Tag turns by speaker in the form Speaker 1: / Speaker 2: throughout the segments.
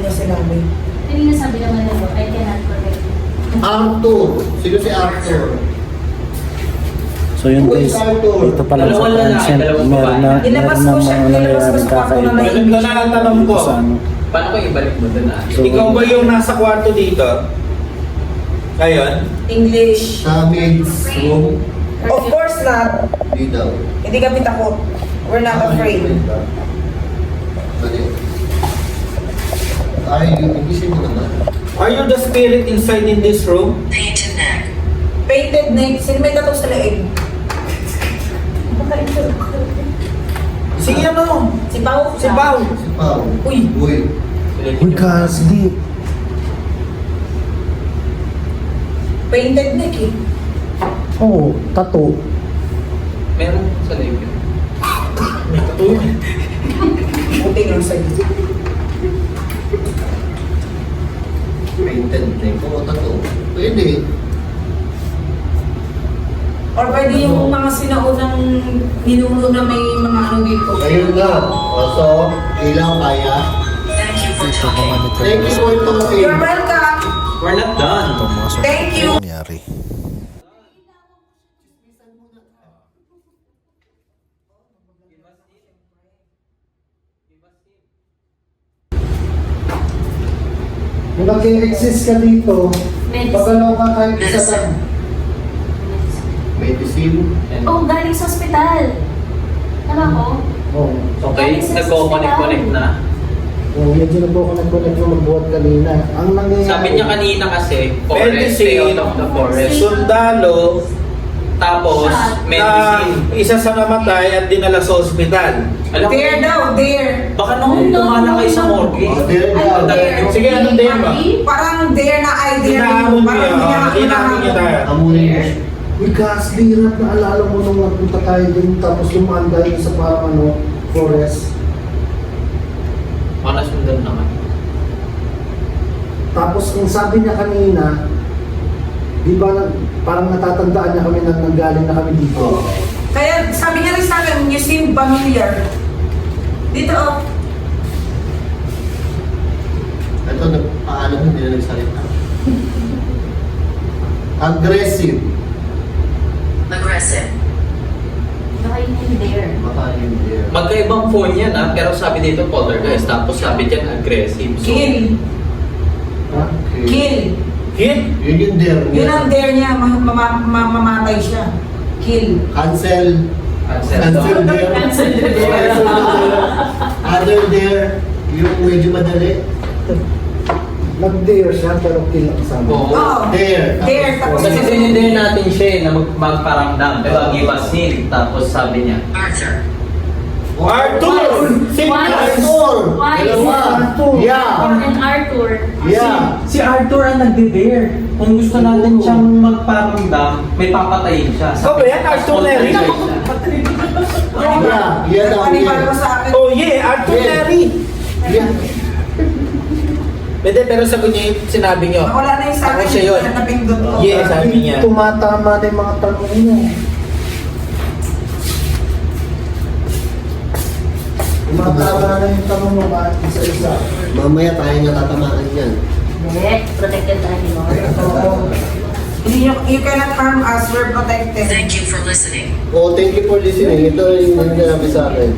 Speaker 1: niya sinabi.
Speaker 2: Kanina sabi naman nito, I cannot correct.
Speaker 3: Arthur. Sino si Arthur?
Speaker 4: So yun guys, dito pa lang sa consent,
Speaker 1: Ilabas
Speaker 4: meron
Speaker 1: mo
Speaker 4: na
Speaker 1: siya,
Speaker 4: mga
Speaker 1: ilabas mo
Speaker 4: nangyayaring
Speaker 1: sa kwarto na
Speaker 4: kakaiba.
Speaker 1: may
Speaker 5: Ganun na ang tanong ko.
Speaker 4: Sa ano.
Speaker 6: Paano ko ibalik mo doon ah?
Speaker 4: So,
Speaker 5: Ikaw ba yung nasa kwarto dito? Ngayon?
Speaker 1: English.
Speaker 3: Sa maid's room.
Speaker 1: Of course not.
Speaker 3: Di daw.
Speaker 1: Hindi kami takot. We're not afraid.
Speaker 3: Mali. Ay, igisin mo naman.
Speaker 5: Are you the spirit inside in this room?
Speaker 1: Painted neck. Sino may tattoo sa leeg?
Speaker 5: Si ano?
Speaker 1: Si Pao.
Speaker 5: Si Pao.
Speaker 3: Si Pao.
Speaker 1: Uy.
Speaker 3: Uy.
Speaker 4: Uy, Kasdi.
Speaker 1: Painted neck eh.
Speaker 4: Oo, tattoo.
Speaker 6: Meron sa live.
Speaker 5: May tattoo yun.
Speaker 1: Buti lang sa'yo.
Speaker 3: Painted neck. Oo, tattoo. Pwede.
Speaker 1: Or pwede yung mga sinaunang ninuno na may mga ano dito.
Speaker 3: Ayun nga. So, ilaw kaya.
Speaker 4: Ito pa man ito.
Speaker 3: Thank you for talking.
Speaker 1: You're welcome.
Speaker 6: We're not done.
Speaker 1: Thank you.
Speaker 4: Nangyari.
Speaker 7: Kung nag-exist ka dito,
Speaker 2: Medicine.
Speaker 7: pagalaw ka kahit isa lang.
Speaker 3: Medicine.
Speaker 2: Oh, galing sa ospital. Tama ko?
Speaker 7: Oo.
Speaker 6: Okay, nagko-connect na.
Speaker 7: Oo, yan din po ako nag-connect mo magbuhat kanina. Ang nangyayari...
Speaker 6: Sabi niya kanina kasi, forest,
Speaker 5: Medicine.
Speaker 6: stay out of the forest.
Speaker 5: Sundalo
Speaker 6: Tapos,
Speaker 5: na
Speaker 6: medicine.
Speaker 5: isa sa namatay at dinala sa ospital.
Speaker 6: Alam mo,
Speaker 1: Dare daw, dare.
Speaker 6: baka nung tumala kayo sa morgue.
Speaker 3: Oh, there
Speaker 1: Ano,
Speaker 3: daw.
Speaker 1: dare?
Speaker 5: Sige, anong dare ba?
Speaker 1: Parang dare na ay dare.
Speaker 5: Hinahamon
Speaker 1: Parang
Speaker 5: niya. Hinahamon niya tayo.
Speaker 3: Amunin mo.
Speaker 7: Uy, Kasdi, hirap na alala mo nung nagpunta tayo dun, tapos lumaan tayo sa parang ano, forest.
Speaker 6: Baka nasundan naman.
Speaker 7: Tapos kung sabi niya kanina, di ba parang natatandaan niya kami na nanggaling na kami dito.
Speaker 3: Oo.
Speaker 1: Kaya sabi niya rin sa akin, you seem familiar. Dito oh.
Speaker 3: Ito, nagpaalam mo, hindi na nagsalita. Aggressive.
Speaker 2: Baka yun yung there.
Speaker 3: Baka yun there.
Speaker 6: Magkaibang phone yan ah, pero sabi dito poltergeist, tapos sabi dyan aggressive. So,
Speaker 1: Kill.
Speaker 7: Ha?
Speaker 3: Okay.
Speaker 1: Kill.
Speaker 5: Hit?
Speaker 3: Yun yung there niya.
Speaker 1: Yun ang dare niya, mamamatay siya. Kill.
Speaker 3: Cancel.
Speaker 6: cancel
Speaker 3: Cancel
Speaker 6: daw.
Speaker 3: there.
Speaker 2: Cancel there.
Speaker 3: Cancel there. Other there. Yung medyo madali.
Speaker 7: Nag-dare siya, pero kill ang kasama.
Speaker 6: Oo.
Speaker 1: Oo.
Speaker 3: There.
Speaker 1: Dare. Tapos
Speaker 6: Kasi sinindin natin siya eh, na magparamdam. Diba? Give us hint. Tapos sabi niya,
Speaker 5: Arthur! Si
Speaker 2: Why?
Speaker 3: Arthur.
Speaker 2: Why?
Speaker 3: Dalawa.
Speaker 7: Arthur.
Speaker 3: Yeah.
Speaker 2: And Arthur.
Speaker 3: Yeah.
Speaker 6: si Arthur ang nagde-dare. Kung gusto natin siyang magparamdam, may papatayin siya.
Speaker 5: Ikaw ba yan? Arthur Neri?
Speaker 3: Yeah. Yeah daw.
Speaker 1: Paniwala ko
Speaker 3: Yeah.
Speaker 1: sa akin.
Speaker 5: Oh yeah, Arthur
Speaker 3: Yeah.
Speaker 5: Neri!
Speaker 3: Yeah.
Speaker 5: Pwede, pero sabi niya yung sinabi niyo.
Speaker 1: Wala na yung sa akin.
Speaker 5: Ako siya yun.
Speaker 1: Napindot ko.
Speaker 5: Yeah, sabi niya.
Speaker 7: Tumatama na yung mga tanong niya. Tumatama na yung tanong mo ba isa-isa.
Speaker 3: Mamaya tayo nga tatamaan yan.
Speaker 2: Hindi. Protected tayo ni Lord.
Speaker 1: You cannot harm us. We're protected.
Speaker 3: Oh, thank you for listening. Ito yung sinabi sa akin.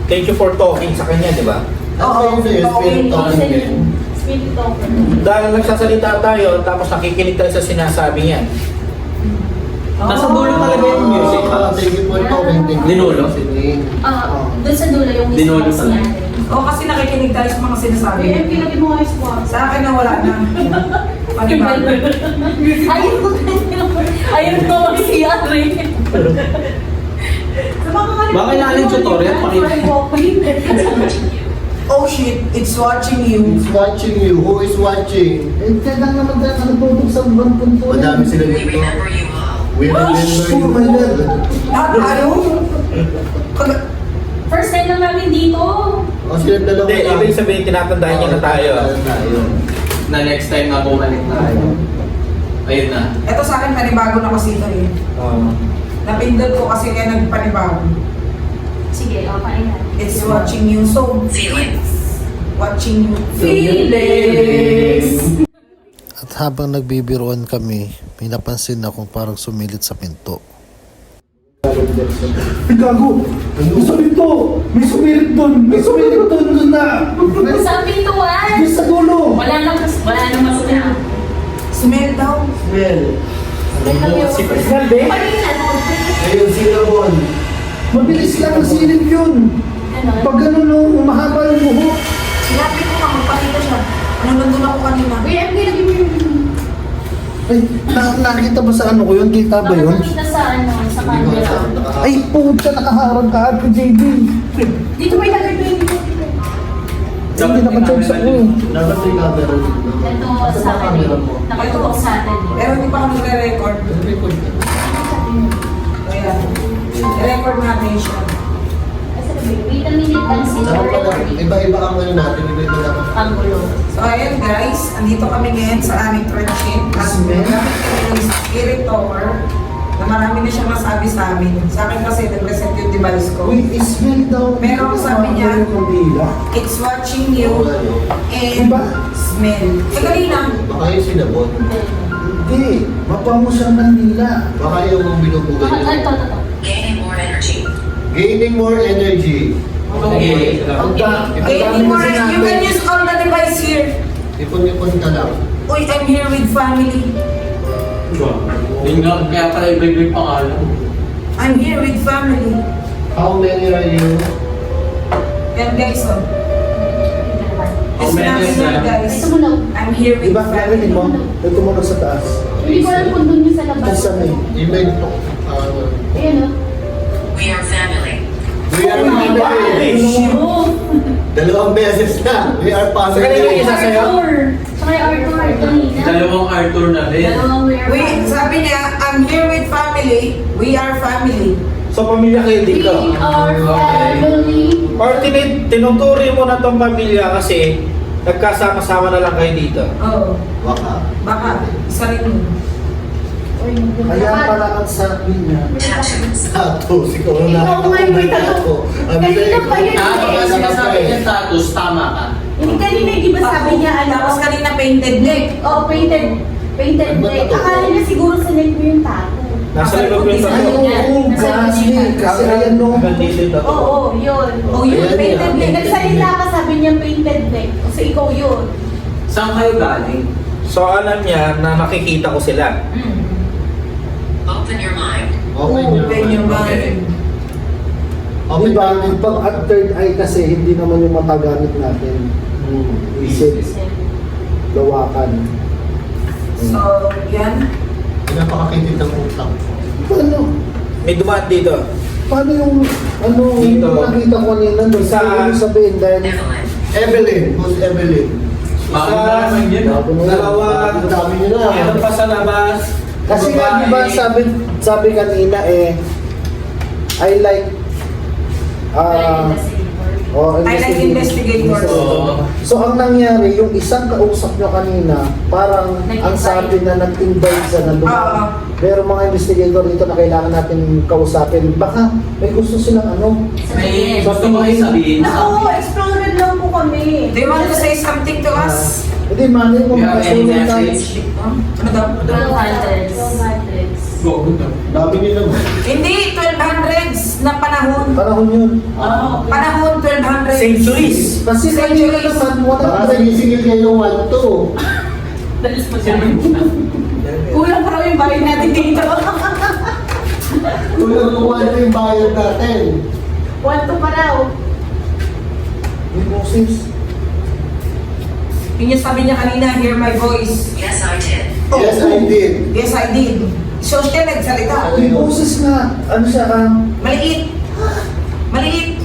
Speaker 5: Thank you for talking sa kanya, di ba?
Speaker 1: Oo,
Speaker 3: Ano sa'yo? Spirit talking din.
Speaker 2: Spirit talker.
Speaker 5: Dahil nagsasalita tayo, tapos nakikinig tayo sa sinasabi niya.
Speaker 6: Nasa dulo talaga yung music.
Speaker 3: Ah, thank you for talking. Thank you
Speaker 6: Dinulo?
Speaker 3: for listening.
Speaker 2: Dun sa dulo yung
Speaker 6: Dinulo
Speaker 2: mismo
Speaker 6: talaga.
Speaker 2: natin.
Speaker 1: Oo, kasi nakikinig tayo sa mga sinasabi.
Speaker 2: pinagin mo nga yung
Speaker 1: Sa akin na wala na. Panibago.
Speaker 2: Ayun ko ayun ko si Ari.
Speaker 6: Baka kailangan yung tutorial,
Speaker 1: Oh shit, it's watching you.
Speaker 3: Who's watching you? Who is watching?
Speaker 7: Eh, kailan naman tayo nagtutok sa ibang punto.
Speaker 3: Madami sila dito. We remember you
Speaker 7: Oh my
Speaker 3: all.
Speaker 7: God.
Speaker 1: Ano?
Speaker 2: First time lang namin dito.
Speaker 3: O sila dalawa
Speaker 5: Hindi,
Speaker 3: lang.
Speaker 5: ibig sabihin, tinatandaan niya na tayo.
Speaker 3: Tayo.
Speaker 6: Na next time na bumalik tayo. Ayun na.
Speaker 1: Ito sa akin, panibago na kasi ito eh. Napindot ko kasi kaya nagpanibago.
Speaker 2: Sige, okay na.
Speaker 1: It's watching you. So, watching you.
Speaker 2: Felix!
Speaker 4: At habang nagbibiruan kami, may napansin akong parang sumilit sa pinto.
Speaker 7: Ay, gago! May sumilit to! May sumilit doon! May sumilit doon na!
Speaker 2: Sa pintuan!
Speaker 7: Yes, sa dulo!
Speaker 2: Wala nang masuna.
Speaker 1: Smell daw.
Speaker 3: Smell.
Speaker 7: Galde?
Speaker 3: Ayun, cinnamon.
Speaker 7: Mabilis lang ang silip yun! Pag gano'n no, umahaba yung buhok.
Speaker 1: Sinabi ko nga, magpakita siya. Ano nandun ako kanina?
Speaker 2: Wait, I'm gonna give you.
Speaker 7: Ay, nakita ba sa ano ko yun? Kita ba yun?
Speaker 2: Nakita sa sa camera.
Speaker 7: Ay, puta, nakaharap ka at JD.
Speaker 2: Dito may lagay ko yung
Speaker 7: Hindi naka-charge ako eh.
Speaker 3: Dapat may camera dito.
Speaker 2: Ito sa akin eh. Nakatutok sa atin eh.
Speaker 1: Pero hindi pa ako nagre-record.
Speaker 3: Record ka.
Speaker 1: Ayan. I-record natin siya.
Speaker 2: Wait a minute, pansin
Speaker 3: Dapat
Speaker 2: na
Speaker 3: pala, iba-iba ang ano natin, iba-iba dapat.
Speaker 2: Angulo.
Speaker 1: So ayan guys, andito kami ngayon sa aming friendship. At
Speaker 7: Smell?
Speaker 1: gamit kami ng spirit tower na marami na siya masabi sa amin. Sa akin kasi nag-present yung device ko.
Speaker 7: Uy, smell daw.
Speaker 1: Pero sabi niya, it's watching you and
Speaker 7: Diba?
Speaker 1: smell. Eh kanina,
Speaker 3: Baka yung cinnamon.
Speaker 7: Hindi, mapango siyang nandila.
Speaker 3: Baka yung binubugay niya.
Speaker 2: Ito.
Speaker 3: Gaining more energy.
Speaker 5: Okay.
Speaker 7: Ang dami
Speaker 1: gaining more,
Speaker 7: kasi
Speaker 1: you can
Speaker 7: natin.
Speaker 1: use all the device here.
Speaker 3: Ipon-ipon ka lang.
Speaker 1: Uy, I'm here with family.
Speaker 6: Yun nga, kaya pala iba-iba yung pangalan.
Speaker 1: I'm here with family.
Speaker 3: How many are you?
Speaker 1: Yan guys, oh.
Speaker 6: How
Speaker 1: Yes,
Speaker 6: many is
Speaker 1: namin
Speaker 6: that?
Speaker 1: guys.
Speaker 2: Ito muna.
Speaker 1: I'm here with
Speaker 7: Diba, narinig mo?
Speaker 1: family.
Speaker 7: Ito mo na sa taas.
Speaker 2: Hindi ko alam kung doon yung sa labas.
Speaker 7: Kasi may.
Speaker 3: Email to.
Speaker 2: Ayan o.
Speaker 3: We are family.
Speaker 2: Oh.
Speaker 3: Dalawang beses na. We are
Speaker 5: Sa kanila
Speaker 3: family.
Speaker 5: isa sa'yo?
Speaker 2: Arthur. Tsaka yung Arthur kanina.
Speaker 6: Dalawang Arthur na rin.
Speaker 2: Dalawang we are
Speaker 1: Wait, sabi niya, I'm here with family. We are family.
Speaker 5: So, pamilya kayo dito.
Speaker 2: We are family.
Speaker 5: Or tinuturi mo na tong pamilya kasi nagkasama-sama na lang kayo dito.
Speaker 1: Oh,
Speaker 3: Baka.
Speaker 1: baka. Isa rin yun.
Speaker 7: Kaya pala ang sabi niya.
Speaker 3: Status. Ikaw na
Speaker 2: Ikaw nga yung may tattoo. Kanina pa yun
Speaker 6: Ah,
Speaker 2: eh.
Speaker 6: kapag sinasabi niya status, tama ka.
Speaker 2: Hindi kanina, di ba sabi niya ano?
Speaker 1: Tapos kanina painted neck.
Speaker 2: Oo, painted neck. Akala niya siguro sa neck mo yung tattoo.
Speaker 5: Nasa likod yung
Speaker 7: Ay,
Speaker 5: tattoo.
Speaker 7: oo, kasi. Kasi ayan no.
Speaker 5: Hanggang dito yung tattoo.
Speaker 2: Oo, yun.
Speaker 1: Oh, yun,
Speaker 3: Ayan,
Speaker 1: painted
Speaker 3: yan.
Speaker 1: neck.
Speaker 2: Nagsalita ka, sabi niya painted neck. So, ikaw yun.
Speaker 6: Saan kayo galing?
Speaker 5: So, alam niya na nakikita ko sila.
Speaker 3: Open your mind.
Speaker 1: Open your mind.
Speaker 3: Open
Speaker 7: Diba,
Speaker 3: your mind.
Speaker 7: pag at third eye kasi, hindi naman yung matagamit natin. Isip, lawakan.
Speaker 1: So, yan.
Speaker 3: Napakakitid ng utak.
Speaker 7: Paano?
Speaker 5: May dumaan dito.
Speaker 7: Paano yung, ano,
Speaker 5: Dito.
Speaker 7: yung nakita ko kanina doon?
Speaker 5: Sa-
Speaker 7: Ano yung sabihin dahil,
Speaker 3: Evelyn. Who's Evelyn?
Speaker 6: Bakit naman yun?
Speaker 5: Dalawa.
Speaker 3: Ang dami niyo na.
Speaker 5: Meron pa sa labas.
Speaker 7: kasi nga di ba sabi kanina eh, I like,
Speaker 1: I like investigators.
Speaker 7: So ang nangyari, yung isang kausap nyo kanina, parang ang sabi na nag-invite sa
Speaker 1: Oo.
Speaker 7: nandun. Pero mga investigator dito na kailangan natin kausapin, baka may gusto silang ano.
Speaker 6: May gusto mo kayo sabihin?
Speaker 2: Naku, explorer lang po kami.
Speaker 1: Do you want to say something to us?
Speaker 7: Hindi, mali mo
Speaker 6: You have any
Speaker 7: makasunod tayo.
Speaker 6: message?
Speaker 1: Ano daw?
Speaker 2: 1200s.
Speaker 6: Go.
Speaker 3: Dami niyo naman.
Speaker 1: Hindi, 1200s na panahon.
Speaker 7: Panahon yun.
Speaker 2: Oo.
Speaker 1: Panahon 1200s.
Speaker 5: Centuries.
Speaker 7: Kasi kanina naman,
Speaker 3: Baka
Speaker 7: 100.
Speaker 3: sinisingil kayo 1-2.
Speaker 2: Dalis pa siya. Kulang pa raw yung bahay natin dito.
Speaker 3: Kulang mo 1 yung bayad natin.
Speaker 2: 1-2 pa raw.
Speaker 7: May boses.
Speaker 1: Yun yung sabi niya kanina, hear my voice.
Speaker 3: Yes, I did.
Speaker 1: Yes, I did. So, siya nagsalita.
Speaker 7: May boses nga. Ano siya ka?
Speaker 1: Maliit. Maliit.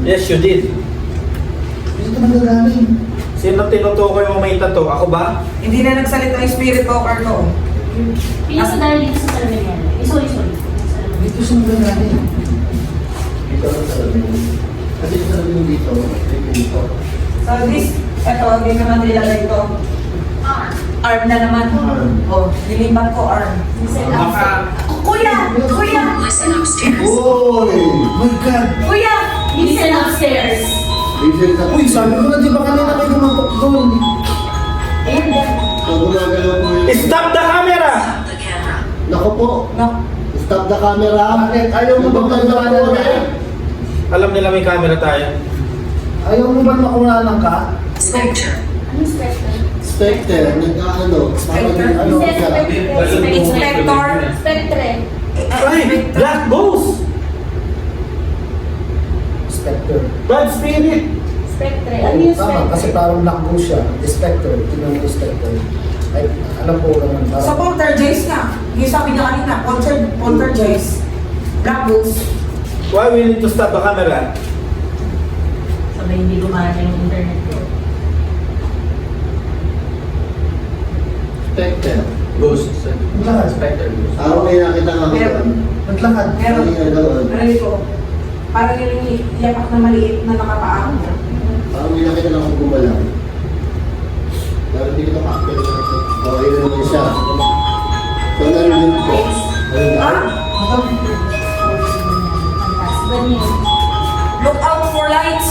Speaker 5: Yes, you did.
Speaker 7: Dito nagagaling.
Speaker 5: Sino tinutukoy mo may tattoo? Ako ba?
Speaker 1: Hindi na nagsalita yung spirit talker ko.
Speaker 2: Piso dahil dito sa salamin yan. Sorry.
Speaker 7: Dito siya nagagaling.
Speaker 3: Dito lang sa lamin. Kasi sa lamin dito, may pinto.
Speaker 1: So, this, eto, hindi naman nilagay ito. Arm na naman. Oh, nilipat ko arm.
Speaker 5: Baka
Speaker 2: Kuya!
Speaker 3: Uy!
Speaker 7: My God!
Speaker 2: Kuya! Listen upstairs.
Speaker 7: Uy, sabi ko na di ba kanina may gumatok doon?
Speaker 2: Ayun din.
Speaker 3: Pag gumagalaw po yung...
Speaker 5: Stop the camera!
Speaker 3: Nako po.
Speaker 1: No.
Speaker 3: Stop the camera.
Speaker 7: Bakit? Ayaw mo bang magkawanan ka?
Speaker 5: Alam nila may camera tayo.
Speaker 7: Ayaw mo bang makunanan ka?
Speaker 2: Ano spectre?
Speaker 3: Spectre, nag-ano.
Speaker 1: Spectre.
Speaker 3: Ano
Speaker 2: It says
Speaker 3: siya?
Speaker 2: spectre.
Speaker 1: Inspector.
Speaker 2: Spectre.
Speaker 5: Ay! Black Ghost!
Speaker 7: Spectre.
Speaker 5: Bad Spirit!
Speaker 2: Spectre. Ano yung
Speaker 7: Tama, kasi
Speaker 2: spectre?
Speaker 7: parang black ghost siya. Spectre. Tingnan mo yung Spectre. Ay, alam ko naman.
Speaker 1: Sa
Speaker 7: Parang...
Speaker 1: poltergeist nga. Yung sabi niya kanina, poltergeist. Black Ghost.
Speaker 5: Why we need to stop the camera?
Speaker 2: Sabay hindi gumana yung internet ko.
Speaker 3: Spectre.
Speaker 6: Ghost.
Speaker 7: Maglakad.
Speaker 6: Spectre ghost.
Speaker 3: Araw may nakita kami
Speaker 1: Meron.
Speaker 3: doon.
Speaker 7: Maglakad.
Speaker 1: Meron.
Speaker 3: Kanina doon.
Speaker 1: Narinig ko. Parang yung yapak na maliit na nakapaang.
Speaker 3: Parang may nakita lang akong gumalaw. Pero hindi ko pa-active na ito. Okay na naman siya. So, narinig ko. Ayun na.
Speaker 1: Ah?
Speaker 2: Fantastic. Ganyan.
Speaker 1: Look out for lights.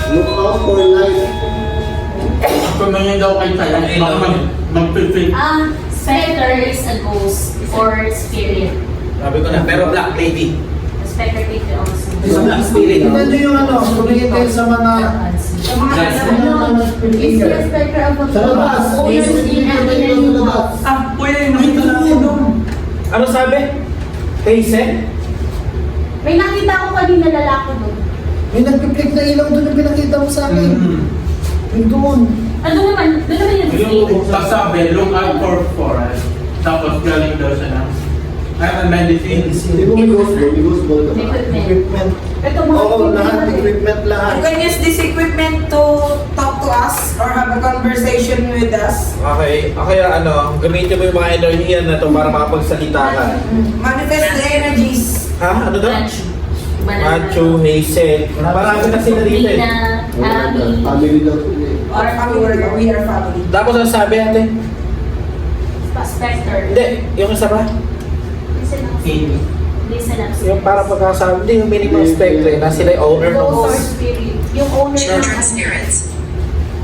Speaker 3: Look out for light.
Speaker 6: Kung nangyay daw kayo tayo, baka mag-filter.
Speaker 2: Spectre is a ghost or spirit.
Speaker 5: Sabi ko na, pero Black Lady.
Speaker 2: The spectre take the also.
Speaker 5: Isang black spirit.
Speaker 7: Tingnan nyo yung ano, tumingin kayo sa mga...
Speaker 1: Sa mga
Speaker 6: Yes.
Speaker 2: Ano? Is the spectre of a
Speaker 3: Sa labas.
Speaker 2: owners in
Speaker 3: Sa
Speaker 2: an
Speaker 3: labas.
Speaker 1: Ah, pwede nakita na ako doon.
Speaker 5: Ano sabi? Hazel?
Speaker 2: May nakita ko kanina lalaki doon.
Speaker 7: May nagpiplik na ilaw doon yung pinakita mo sa akin. Yung doon.
Speaker 2: Ano naman? Doon naman yung
Speaker 6: Yung sasabi, look out for forest. Tapos galing daw siya ng medicine.
Speaker 3: Hindi mo may ghost ball. May ghost ball ka ba?
Speaker 2: equipment.
Speaker 7: Equipment.
Speaker 2: Ito mga
Speaker 7: Oo, lahat. Equipment
Speaker 1: You
Speaker 7: lahat.
Speaker 1: can use this equipment to talk to us or have a conversation with us.
Speaker 5: Okay, kaya ano, gamitin mo yung mga enerhiya na to para makapagsalita ka.
Speaker 1: Manifest the energies.
Speaker 5: Ha? Ano daw?
Speaker 2: Machu.
Speaker 5: Macho, Hazel. Marami na sila dito eh.
Speaker 2: Nina,
Speaker 3: Wala na.
Speaker 2: Abby,
Speaker 3: Family daw po eh.
Speaker 1: Our family, we are family.
Speaker 5: Tapos ang sabi ate?
Speaker 2: Spectre.
Speaker 5: Hindi, yung isa ba?
Speaker 2: Listen up.
Speaker 6: Amy.
Speaker 2: Listen up.
Speaker 5: Yung para pagkasabi, hindi yung minimum spectre na sila yung owner ng
Speaker 2: Ghost or
Speaker 5: house.
Speaker 2: spirit. Yung owner ng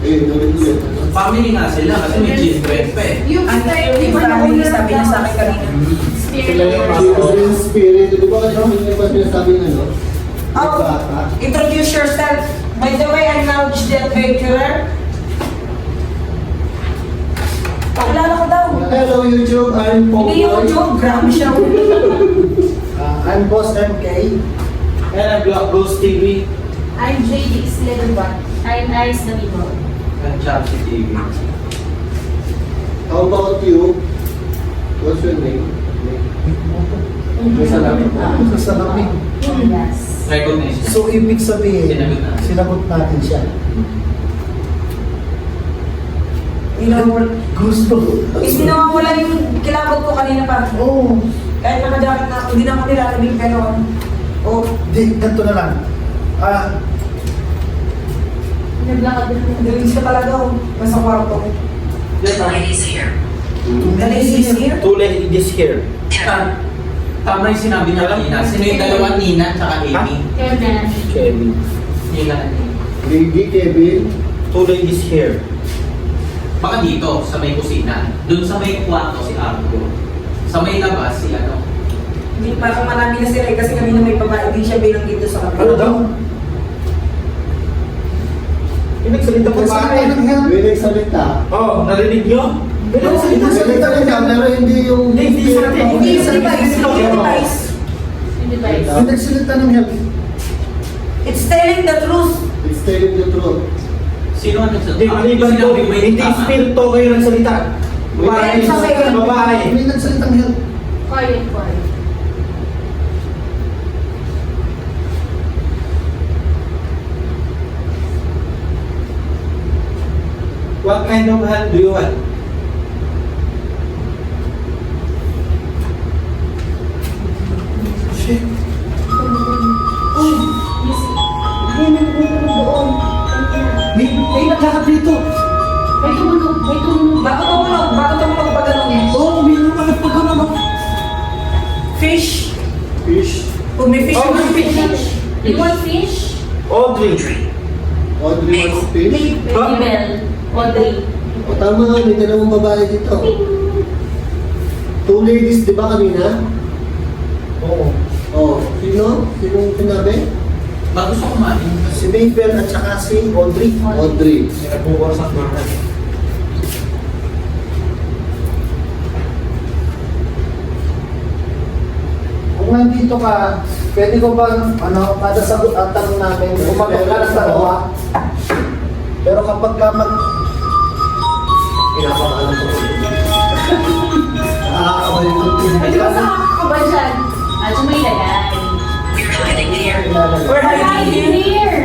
Speaker 3: Eh, ulit.
Speaker 6: Family nga sila kasi may children pa eh.
Speaker 2: Yung
Speaker 1: Ang
Speaker 2: spectre, di
Speaker 1: yung
Speaker 2: ba yung
Speaker 1: family,
Speaker 2: owner
Speaker 1: sabi niya sa akin kanina.
Speaker 2: Spirit.
Speaker 5: Sila yung mga-
Speaker 3: Children's spirit. Di ba kasi yung ba sinasabi ng ano?
Speaker 1: Oh,
Speaker 3: Bata.
Speaker 1: introduce yourself. By the way, I'm now the adventurer. Pakilala ko daw.
Speaker 3: Hello YouTube, I'm
Speaker 1: Hindi yung
Speaker 3: Popoy.
Speaker 1: joke, grabe siya.
Speaker 7: I'm Boss MK.
Speaker 5: And ang Black Ghost TV.
Speaker 2: I'm JDX level 1. I'm Ice the People.
Speaker 6: Ang Chelsea TV.
Speaker 3: How about you? What's your name?
Speaker 6: Masalamin po.
Speaker 7: Masalamin.
Speaker 2: Yes.
Speaker 6: Recognition.
Speaker 7: So, ibig sabihin,
Speaker 6: Sinagot natin.
Speaker 7: sinagot natin siya. Gusto.
Speaker 1: Is nawawala yung kilabot ko kanina pa.
Speaker 7: Oo.
Speaker 1: Kahit nakajakit na ako, hindi na ako nilalamig pero oh,
Speaker 7: Di, ganito na lang.
Speaker 2: Naglakad din ako.
Speaker 1: galing siya talaga oh. Nasa kwarto. The ladies here.
Speaker 5: Two ladies here.
Speaker 6: Tama yung sinabi niya kanina. Sino yung dalawa, Nina at Amy?
Speaker 2: Kevin.
Speaker 5: Kevin.
Speaker 6: Nina at Amy.
Speaker 3: Lady Kevin.
Speaker 5: Two ladies here.
Speaker 6: Baka dito, sa may kusina. Doon sa may kwarto si Argo. Sa may labas si ano.
Speaker 1: Hindi parang marami na sila eh, kasi kami na may babae din siya bilang dito sa kapatid.
Speaker 5: Ano daw? Yung nagsalita ko ba?
Speaker 3: May nagsalita.
Speaker 5: Oh, narinig nyo?
Speaker 3: May nagsalita rin ka, pero hindi yung...
Speaker 5: Hindi sa atin.
Speaker 1: Hindi yung device, hindi yung device.
Speaker 2: Yung device.
Speaker 7: Yung nagsalita ng help.
Speaker 1: It's telling the truth.
Speaker 3: It's telling the truth.
Speaker 6: Sino ang nagsalita?
Speaker 5: Hindi, maliban to. Hindi spirito kayo nagsalita. Babae. Babae.
Speaker 7: May nagsalitang help.
Speaker 2: Quiet, quiet.
Speaker 5: What kind of help do you want?
Speaker 2: Music. Hindi, nagtutulog doon. Kanina.
Speaker 7: May naglakad dito.
Speaker 2: May tumunog. May tumunog.
Speaker 1: Bago tumunog pa ganun eh.
Speaker 7: Oo, may naglakad pa gano'n.
Speaker 1: Fish.
Speaker 3: Fish.
Speaker 1: Kung may fish,
Speaker 5: Oh,
Speaker 1: may fish.
Speaker 2: You want fish?
Speaker 5: Audrey.
Speaker 3: Audrey wants space.
Speaker 2: Mabel. Audrey.
Speaker 3: O tama nga, may dalawang babae dito. 2 ladies, di ba kanina?
Speaker 7: Oo.
Speaker 3: Oh, sino? Sinong sinabi?
Speaker 6: Bago sa kumain.
Speaker 7: Si Mabel at saka si Audrey.
Speaker 3: Audrey.
Speaker 5: Nagbuborsak na.
Speaker 7: Kung nandito ka, pwede ko ba, kada sagot ang tanong namin, umagot ka ng dalawa. Pero kapag ka
Speaker 3: Pinapakalan ko. Nakakabalik ko.
Speaker 2: Pwede ba sa ako ba dyan? At may lagay.
Speaker 1: We're hiding here.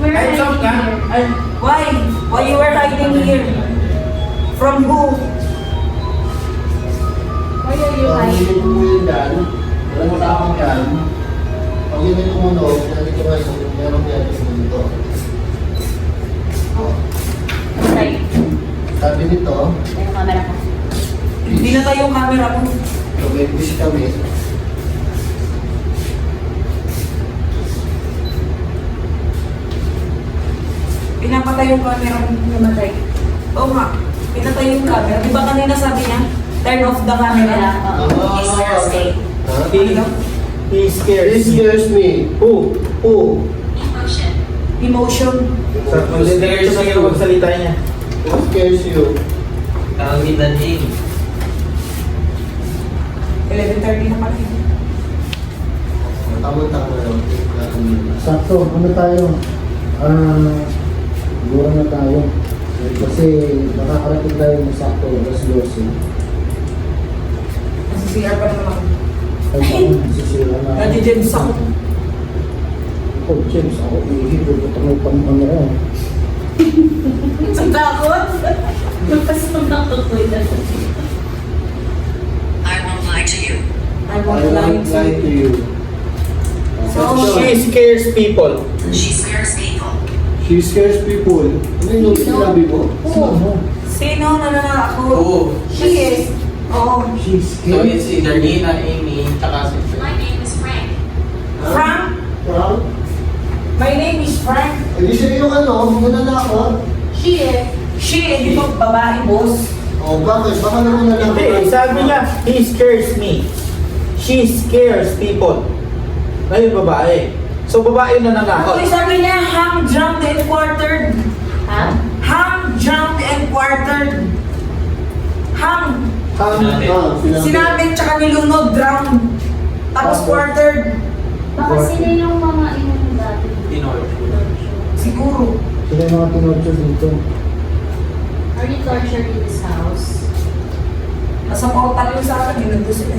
Speaker 2: We're
Speaker 5: Ay, stop ka. Ay,
Speaker 1: Why? Why you were hiding here? From who?
Speaker 2: Why are you
Speaker 3: Pag
Speaker 2: hiding?
Speaker 3: hindi mo yun dyan, alam mo takong yan. Pag hindi tumunog, nandito nga yung meron yan yung dito.
Speaker 2: Right.
Speaker 3: Sabi nito,
Speaker 2: Ay, yung camera ko.
Speaker 1: Hindi na tayo yung camera mo.
Speaker 3: so may fish kami.
Speaker 1: Pinapatay yung camera mo namatay. Oo nga. Pinatay yung camera. Di ba kanina sabi niya, turn off the camera.
Speaker 2: Oo.
Speaker 3: Ha?
Speaker 5: he scares
Speaker 3: This
Speaker 5: me.
Speaker 3: scares me.
Speaker 5: Who?
Speaker 3: Who?
Speaker 1: Emotion.
Speaker 5: Sa diretso na yung magsalita niya.
Speaker 3: Who scares you?
Speaker 6: Kawitan eh.
Speaker 1: 11:30 na pala.
Speaker 3: Tama-tama lang.
Speaker 7: sakto, ano tayo? Siguro na tayo. Kasi nakakarating tayo ng sakto, alas 12.
Speaker 1: Kasi CR pa naman ako.
Speaker 7: Ay, ako, sisira na.
Speaker 1: Nadi-James ako.
Speaker 7: Oh, James, ako ihihipod ko itong pang ano ko.
Speaker 1: Sa takot.
Speaker 2: Napasok na ako ko yun.
Speaker 1: I
Speaker 3: I
Speaker 1: won't
Speaker 3: won't
Speaker 1: lie
Speaker 3: lie to you.
Speaker 1: So,
Speaker 5: She scares people.
Speaker 3: She scares people. Ano yung sinabi mo?
Speaker 7: Sino?
Speaker 1: Sino na ako?
Speaker 6: Oo.
Speaker 1: She is. Oo.
Speaker 7: She's
Speaker 6: So it's
Speaker 7: scared.
Speaker 6: either Nina, Amy, tsaka si
Speaker 1: Frank?
Speaker 3: Frank?
Speaker 1: My name is Frank.
Speaker 3: Hindi siya yung ano, mananakot.
Speaker 2: She is.
Speaker 1: She, di ba babae, boss?
Speaker 3: O bakit? Baka naman nanakot.
Speaker 5: Hindi, sabi niya, he scares me. She scares people. Ngayon babae. So babae na
Speaker 1: Ako
Speaker 5: nanakot.
Speaker 1: sabi niya, hung, jumped, and quartered.
Speaker 2: Ha?
Speaker 1: Hung, jumped, and quartered. Hung. Sinabi, tsaka nilunod, drowned. Tapos quartered.
Speaker 2: Baka sila yung mga inong dati.
Speaker 1: Siguro.
Speaker 7: Sila yung mga tinorture dito.
Speaker 2: Are you tortured in this house?
Speaker 1: Nasa portal yung sa akin, nilunod sila.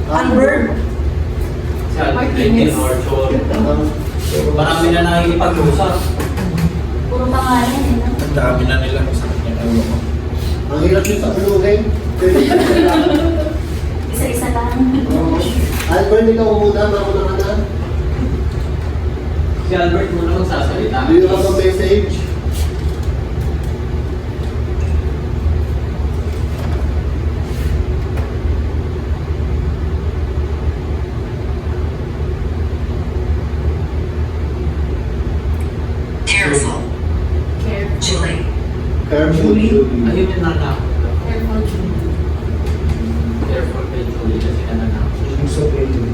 Speaker 1: Albert.
Speaker 6: Si Alvin or Chor. Marami na nakikipag-usap.
Speaker 2: Puro pangalan eh, no?
Speaker 5: Ang dami na nila sa kanya.
Speaker 3: Ang hirap yung sauluhin.
Speaker 2: Isa-isa lang.
Speaker 3: Albert, ikaw muna, mamuna ka na.
Speaker 6: Si Albert muna magsasalita.
Speaker 3: Do you have a message?
Speaker 2: Careful.
Speaker 3: Careful, Julie.
Speaker 6: Ayun yung nanakot.
Speaker 2: Careful, Julie.
Speaker 6: Careful kay Julie kasi nanakot.
Speaker 7: Ibig sabihin, yung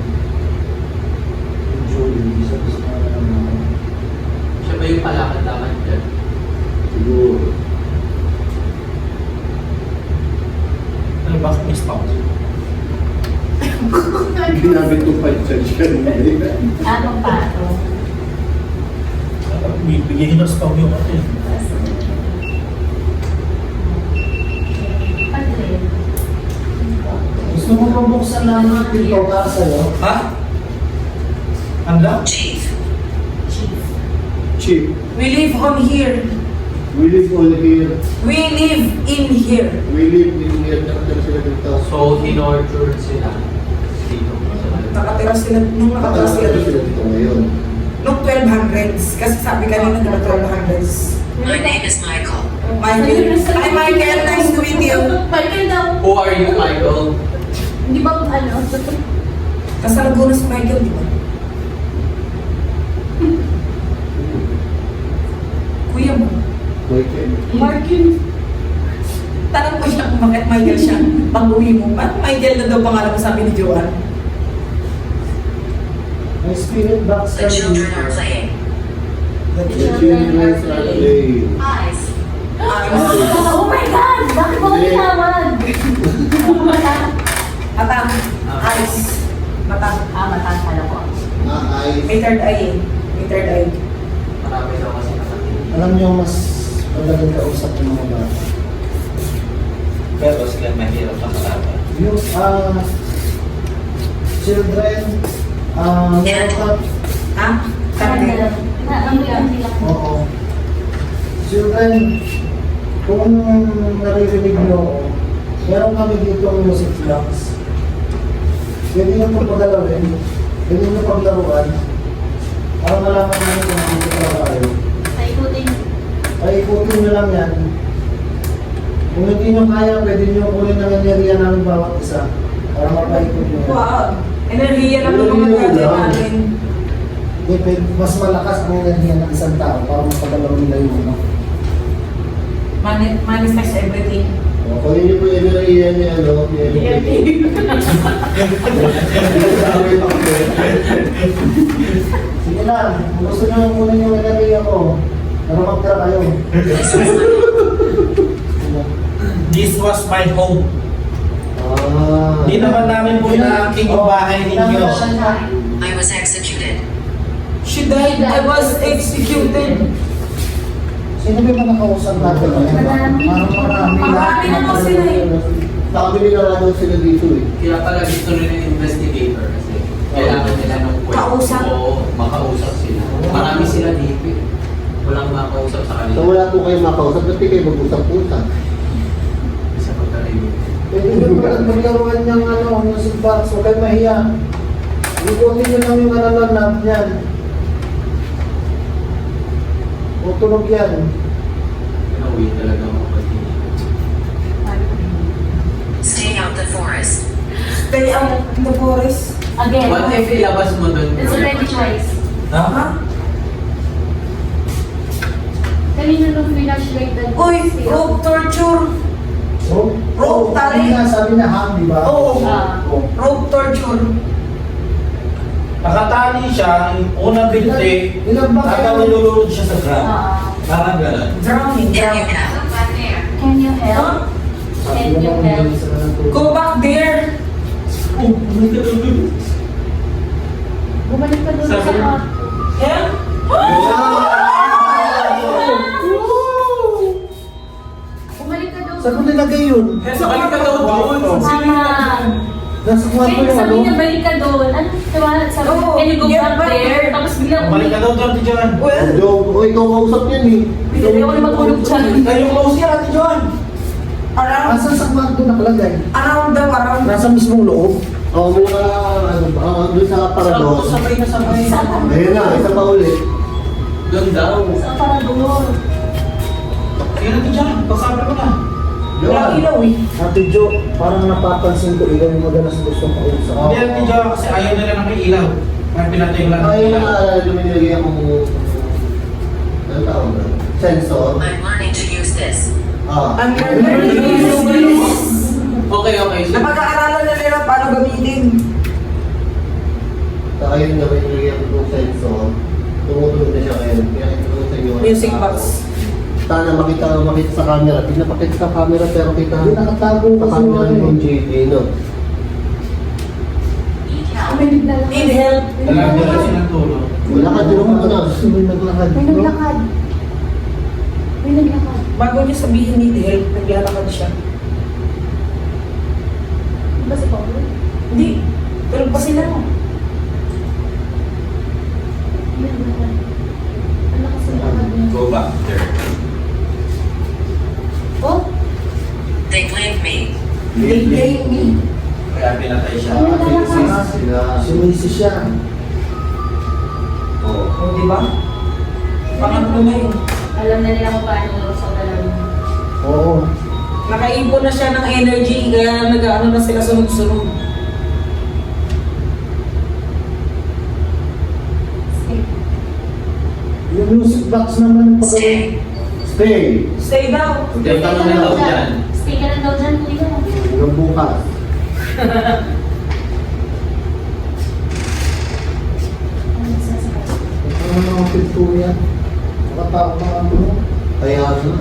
Speaker 7: Julie, isa sa mga naman.
Speaker 6: Siya ba yung palakad-lakad dyan?
Speaker 3: Siguro.
Speaker 5: Ano ba? May stop.
Speaker 3: Hindi namin ito pa-judge
Speaker 2: Anong pato?
Speaker 5: Bigyan ng stop yung atin.
Speaker 2: Padre.
Speaker 7: Gusto mo pabuksan lang ng pinto para sa'yo?
Speaker 5: Ha? Handa?
Speaker 2: Chief.
Speaker 3: Chief,
Speaker 1: We live on here.
Speaker 3: we live all here.
Speaker 1: We live in here.
Speaker 3: We live in here. Nakatala sila dito.
Speaker 6: So, hinortured sila. Dito po sila.
Speaker 1: Nakatira sila, nung nakatira sila
Speaker 3: Nakatala sila
Speaker 1: dito.
Speaker 3: dito ngayon.
Speaker 1: Noong 1200s. Kasi sabi kanina diba 1200s.
Speaker 8: My name is Michael.
Speaker 1: Michael. Hi Michael, nice to meet you.
Speaker 2: Michael daw.
Speaker 6: Who are you, Michael?
Speaker 2: Hindi ba ano?
Speaker 1: Nasa Laguna si Michael, di ba? Kuya mo.
Speaker 2: Markin.
Speaker 1: Tanong mo siya kung bakit Michael siya. Pag-uwi mo, ba't Michael na daw pangalan mo, sabi ni Joanne?
Speaker 7: May spirit box
Speaker 8: The children are playing.
Speaker 3: The children are playing.
Speaker 8: Eyes.
Speaker 2: Oh my God! Bakit mo tinawag?
Speaker 1: Mata. Eyes. Mata.
Speaker 2: Mata pala ko.
Speaker 3: Ay,
Speaker 1: May third eye eh. May third eye.
Speaker 6: Marami daw kasi nakatinig.
Speaker 7: Alam niyo, mas madaling kausap ng mga bata.
Speaker 6: Pero sila mahirap na malaman.
Speaker 7: Yung children, meron ka,
Speaker 1: Ha? Karte.
Speaker 7: oo. Children, kung naririnig niyo ako, meron kami dito ang music box. Pwede nyo itong pagalawin, pwede nyo paglaruan, para malaman namin kung dito talaga kayo. Ay, ikutin nyo lang yan. Kung hindi nyo kaya, pwede nyo kunin ng enerhiya namin bawat isa para mapaikot nyo yan.
Speaker 1: Wow. Enerhiya lang ng mga gadget natin.
Speaker 7: Hindi, mas malakas ang enerhiya ng isang tao para mapagalaw nila yung ano.
Speaker 1: Manifest everything.
Speaker 3: o, kunin niyo po yung enerhiya ni ano, ni
Speaker 7: Sige lang, kung gusto nyo kunin yung enerhiya ko, pero magtira kayo.
Speaker 5: This was my home.
Speaker 3: Ah.
Speaker 5: Di naman namin po na-acting yung bahay ninyo.
Speaker 8: I was executed.
Speaker 1: She died. I was executed.
Speaker 7: Sino ba yung nakausap natin?
Speaker 1: Marami na po sila eh.
Speaker 3: Nakabili na nga daw sila dito eh.
Speaker 6: Kaya pala gusto rin ng investigator kasi kailangan nila ng kwento.
Speaker 1: Kausap.
Speaker 6: Oo, makausap sila. Marami sila dito eh. Walang makausap sa kanila.
Speaker 3: So wala po kayong makausap, ba't di kayo mag-usap-usap?
Speaker 6: Isa pagkarinig.
Speaker 7: Pwede nyo pala maglaruan niyang music box, huwag kayo mahiya. Ikutin nyo lang yung nanonood niyan. O tunog yan.
Speaker 6: Pinauwi talaga ako pati.
Speaker 8: Stay out the forest.
Speaker 1: Stay out in the forest.
Speaker 2: Again.
Speaker 6: What if ilabas mo doon?
Speaker 2: It's already choice.
Speaker 5: Ha?
Speaker 1: Ha?
Speaker 2: Kanina nung flashlight na
Speaker 1: Uy, rope torture.
Speaker 7: So,
Speaker 1: Rope tali.
Speaker 7: sabi na hang, di ba?
Speaker 1: Oo.
Speaker 7: Oh.
Speaker 1: Rope torture.
Speaker 5: Nakatali siya, yung unang binti,
Speaker 7: Ilan ba kayo?
Speaker 5: hanggang nilulunod siya sa ground. Parang gano'n.
Speaker 1: Drowning.
Speaker 8: Can you
Speaker 1: Drowning.
Speaker 8: help?
Speaker 2: Can you help?
Speaker 7: Sabi
Speaker 2: Can
Speaker 7: na
Speaker 2: you
Speaker 7: kung
Speaker 2: help?
Speaker 7: bilis na ng tubig.
Speaker 1: Go back there.
Speaker 5: Oh, my God.
Speaker 2: Bumalik ka doon sa
Speaker 5: Sabi-
Speaker 2: kwarto.
Speaker 1: Yeah?
Speaker 2: Bumalik ka doon.
Speaker 7: Saan ko nilagay yun?
Speaker 6: Sa balik ka daw doon.
Speaker 2: Mama.
Speaker 7: Nasa kwarto
Speaker 2: Kaya
Speaker 7: yung
Speaker 2: sabi
Speaker 7: ano?
Speaker 2: niya, balik ka doon. Ano? Diba? Sabi,
Speaker 1: Oo,
Speaker 2: can you go
Speaker 1: get
Speaker 2: back
Speaker 1: back
Speaker 2: there?
Speaker 1: there.
Speaker 2: Tapos biglang
Speaker 5: Balik ka daw doon, Ate Joan.
Speaker 1: Well,
Speaker 3: O, ikaw kausap yan eh.
Speaker 2: Bigla ako na matulog dyan.
Speaker 5: Kayo close yan, Ate Joan.
Speaker 1: around,
Speaker 7: Asan sa kwarto nakalagay?
Speaker 1: around daw, around.
Speaker 7: Nasa mismong loob?
Speaker 3: O, may mga, doon sa parador.
Speaker 5: Sabay na sabay.
Speaker 3: Ayun na, isa pa ulit.
Speaker 6: Doon daw.
Speaker 2: Sa parador.
Speaker 5: Ayun, Ate Joan, pagsabi ko na.
Speaker 1: Walang ilaw eh.
Speaker 7: Ate Jo, parang napapansin ko ikaw yung madalas gustong kausap.
Speaker 5: Hindi, Ate Joan, kasi ayaw nila ng may ilaw. Kaya pinatay ko lang ng
Speaker 3: Ayun
Speaker 5: ilaw.
Speaker 3: na, luminilagay akong, ano tawag na? Sensor.
Speaker 8: I'm learning to use this.
Speaker 3: Ah.
Speaker 1: I'm learning to use this.
Speaker 6: Okay, okay. So,
Speaker 1: Napag-aaralan na nila paano gamitin.
Speaker 3: So, ayun na, may nilagay akong sensor. Tumutulog na siya ngayon. Kaya ito sa inyo.
Speaker 1: Music box.
Speaker 3: Sana makita sa camera. Hindi napakita sa camera pero kita
Speaker 7: Hindi nakatago
Speaker 3: sa
Speaker 7: kasi
Speaker 3: camera
Speaker 7: ano
Speaker 3: yung
Speaker 7: eh.
Speaker 3: JD, no?
Speaker 8: Need help.
Speaker 1: Need help.
Speaker 5: Nalagyan siya ng tulong.
Speaker 3: Wala ka, tulong mo na.
Speaker 7: May naglakad.
Speaker 2: May
Speaker 7: no?
Speaker 2: naglakad. May naglakad.
Speaker 1: Bago niya sabihin need help, naglalakad siya.
Speaker 2: Di ba si Paulo?
Speaker 1: Hindi. Tulog pa sila.
Speaker 2: May naglakad. Ang lakas ng lakad niya.
Speaker 6: go back there.
Speaker 2: Oh,
Speaker 8: They blamed me.
Speaker 1: They blame me.
Speaker 5: Kaya pinatay siya.
Speaker 3: Sila.
Speaker 7: Sumisi siya.
Speaker 3: Oo.
Speaker 1: O, di ba? Pangatlo na yun.
Speaker 2: alam na nila kung paano sa dalawang.
Speaker 7: Oo.
Speaker 1: Nakaipon na siya ng energy, kaya nag-ano na sila sunod-sunod.
Speaker 7: Music box naman pa
Speaker 8: Stay.
Speaker 3: Stay.
Speaker 1: Stay daw.
Speaker 6: Yung tanong na daw dyan.
Speaker 2: Stay ka lang daw dyan, kuya.
Speaker 3: Hanggang bukas.
Speaker 7: Ito naman ang pinto yan. Nakatao na ang tulo.
Speaker 3: Kaya na.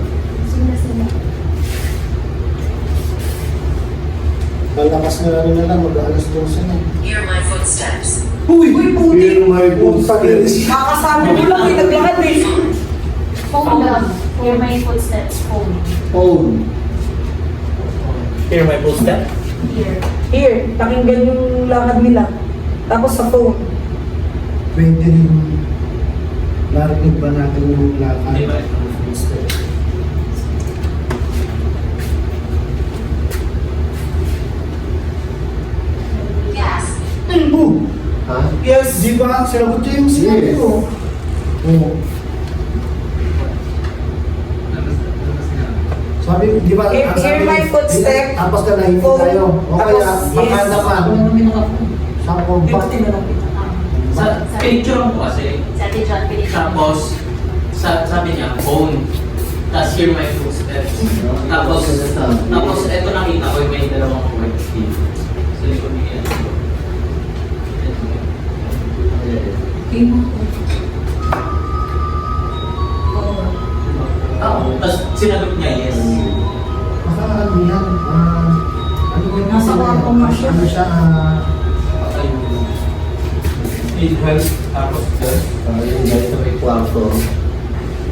Speaker 7: Lalakas na lang, mag-alas 12 na.
Speaker 8: Hear my footsteps.
Speaker 1: Uy, puti.
Speaker 3: Pero may boosters.
Speaker 1: Kakasama ko lang, may naglakad eh.
Speaker 2: Phone lang. Hear my footsteps. Phone.
Speaker 3: Phone.
Speaker 5: Hear my footstep?
Speaker 2: Here.
Speaker 1: Here, pakinggan yung lakad nila. Tapos sa phone.
Speaker 7: Pwede rin narinig ba natin yung lakad?
Speaker 6: Di ba?
Speaker 8: Gas.
Speaker 7: Boom!
Speaker 3: Ha?
Speaker 7: Yes! Di ba? Sinagot niya yung sinabi
Speaker 3: Yes.
Speaker 7: ko. Oo. Sabi, di ba?
Speaker 1: Hear-
Speaker 7: ang sabi,
Speaker 1: hear my footstep.
Speaker 7: Tapos ka nahihintay
Speaker 1: Phone.
Speaker 7: tayo. O kaya,
Speaker 1: Tapos,
Speaker 7: makanda
Speaker 1: yes.
Speaker 7: pa. Sa
Speaker 1: Di ba
Speaker 7: compact.
Speaker 1: tinanong?
Speaker 6: Sa picture mo kasi,
Speaker 2: Sa atin dyan, pinili.
Speaker 6: tapos, sabi niya, phone. Tapos hear my footsteps. Tapos eto nakita ko yung may dalawang white teeth. So, hindi ko bigyan. Oo. Tapos sinagot niya, yes.
Speaker 7: Baka ano yan? Ano ba yung
Speaker 1: Nasa kwarto nga siya.
Speaker 7: Ano siya?
Speaker 5: In health, tapos gas.
Speaker 3: Yung guys sa may kwarto.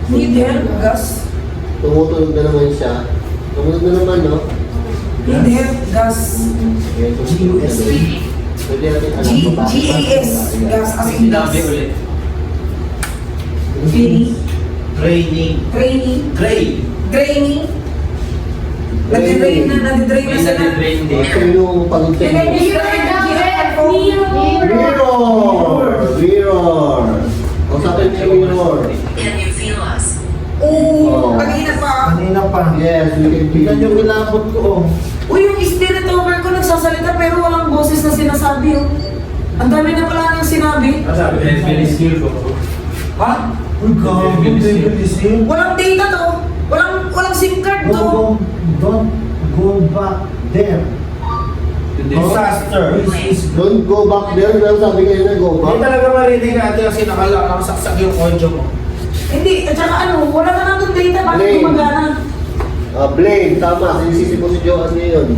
Speaker 1: Need help, gas.
Speaker 3: Tumutunog na naman siya. Tumunog na naman, no?
Speaker 1: Need help, gas.
Speaker 3: Ayan, tumutunog na doon. Pwede natin alam kung bakit.
Speaker 1: GAS, gas as in gas.
Speaker 6: Sinabi ulit.
Speaker 1: Feeling,
Speaker 5: Training.
Speaker 1: training,
Speaker 6: Gray.
Speaker 1: draining. Nadidrain na
Speaker 6: May
Speaker 1: sila.
Speaker 6: nadidrain din.
Speaker 3: Ito yung pag-drain. Mirror! Mirror! Kung sa akin yung mirror.
Speaker 8: Can you feel us?
Speaker 1: Oo, kanina pa.
Speaker 7: Kanina pa.
Speaker 3: Yes, we can feel
Speaker 7: Tingnan yung ilabot ko. Oh.
Speaker 1: Uy, yung spirit over ko nagsasalita pero walang boses na sinasabi oh. Ang dami na pala niyang sinabi.
Speaker 5: Sabi, very skill ko.
Speaker 1: Ha?
Speaker 7: Uy, gago, David Isin.
Speaker 1: Walang data to. Walang SIM card to.
Speaker 7: Don't go back there.
Speaker 5: Disaster.
Speaker 3: Don't go back there. Pero sabi kayo na go
Speaker 5: Hindi
Speaker 3: back.
Speaker 5: talaga marinig natin kasi nakasaksak yung audio mo.
Speaker 1: Hindi, at saka ano, wala na nandun data. Bakit
Speaker 3: Blame.
Speaker 1: gumagana?
Speaker 3: Blame, tama. Sinisisi ko si Joanne ngayon.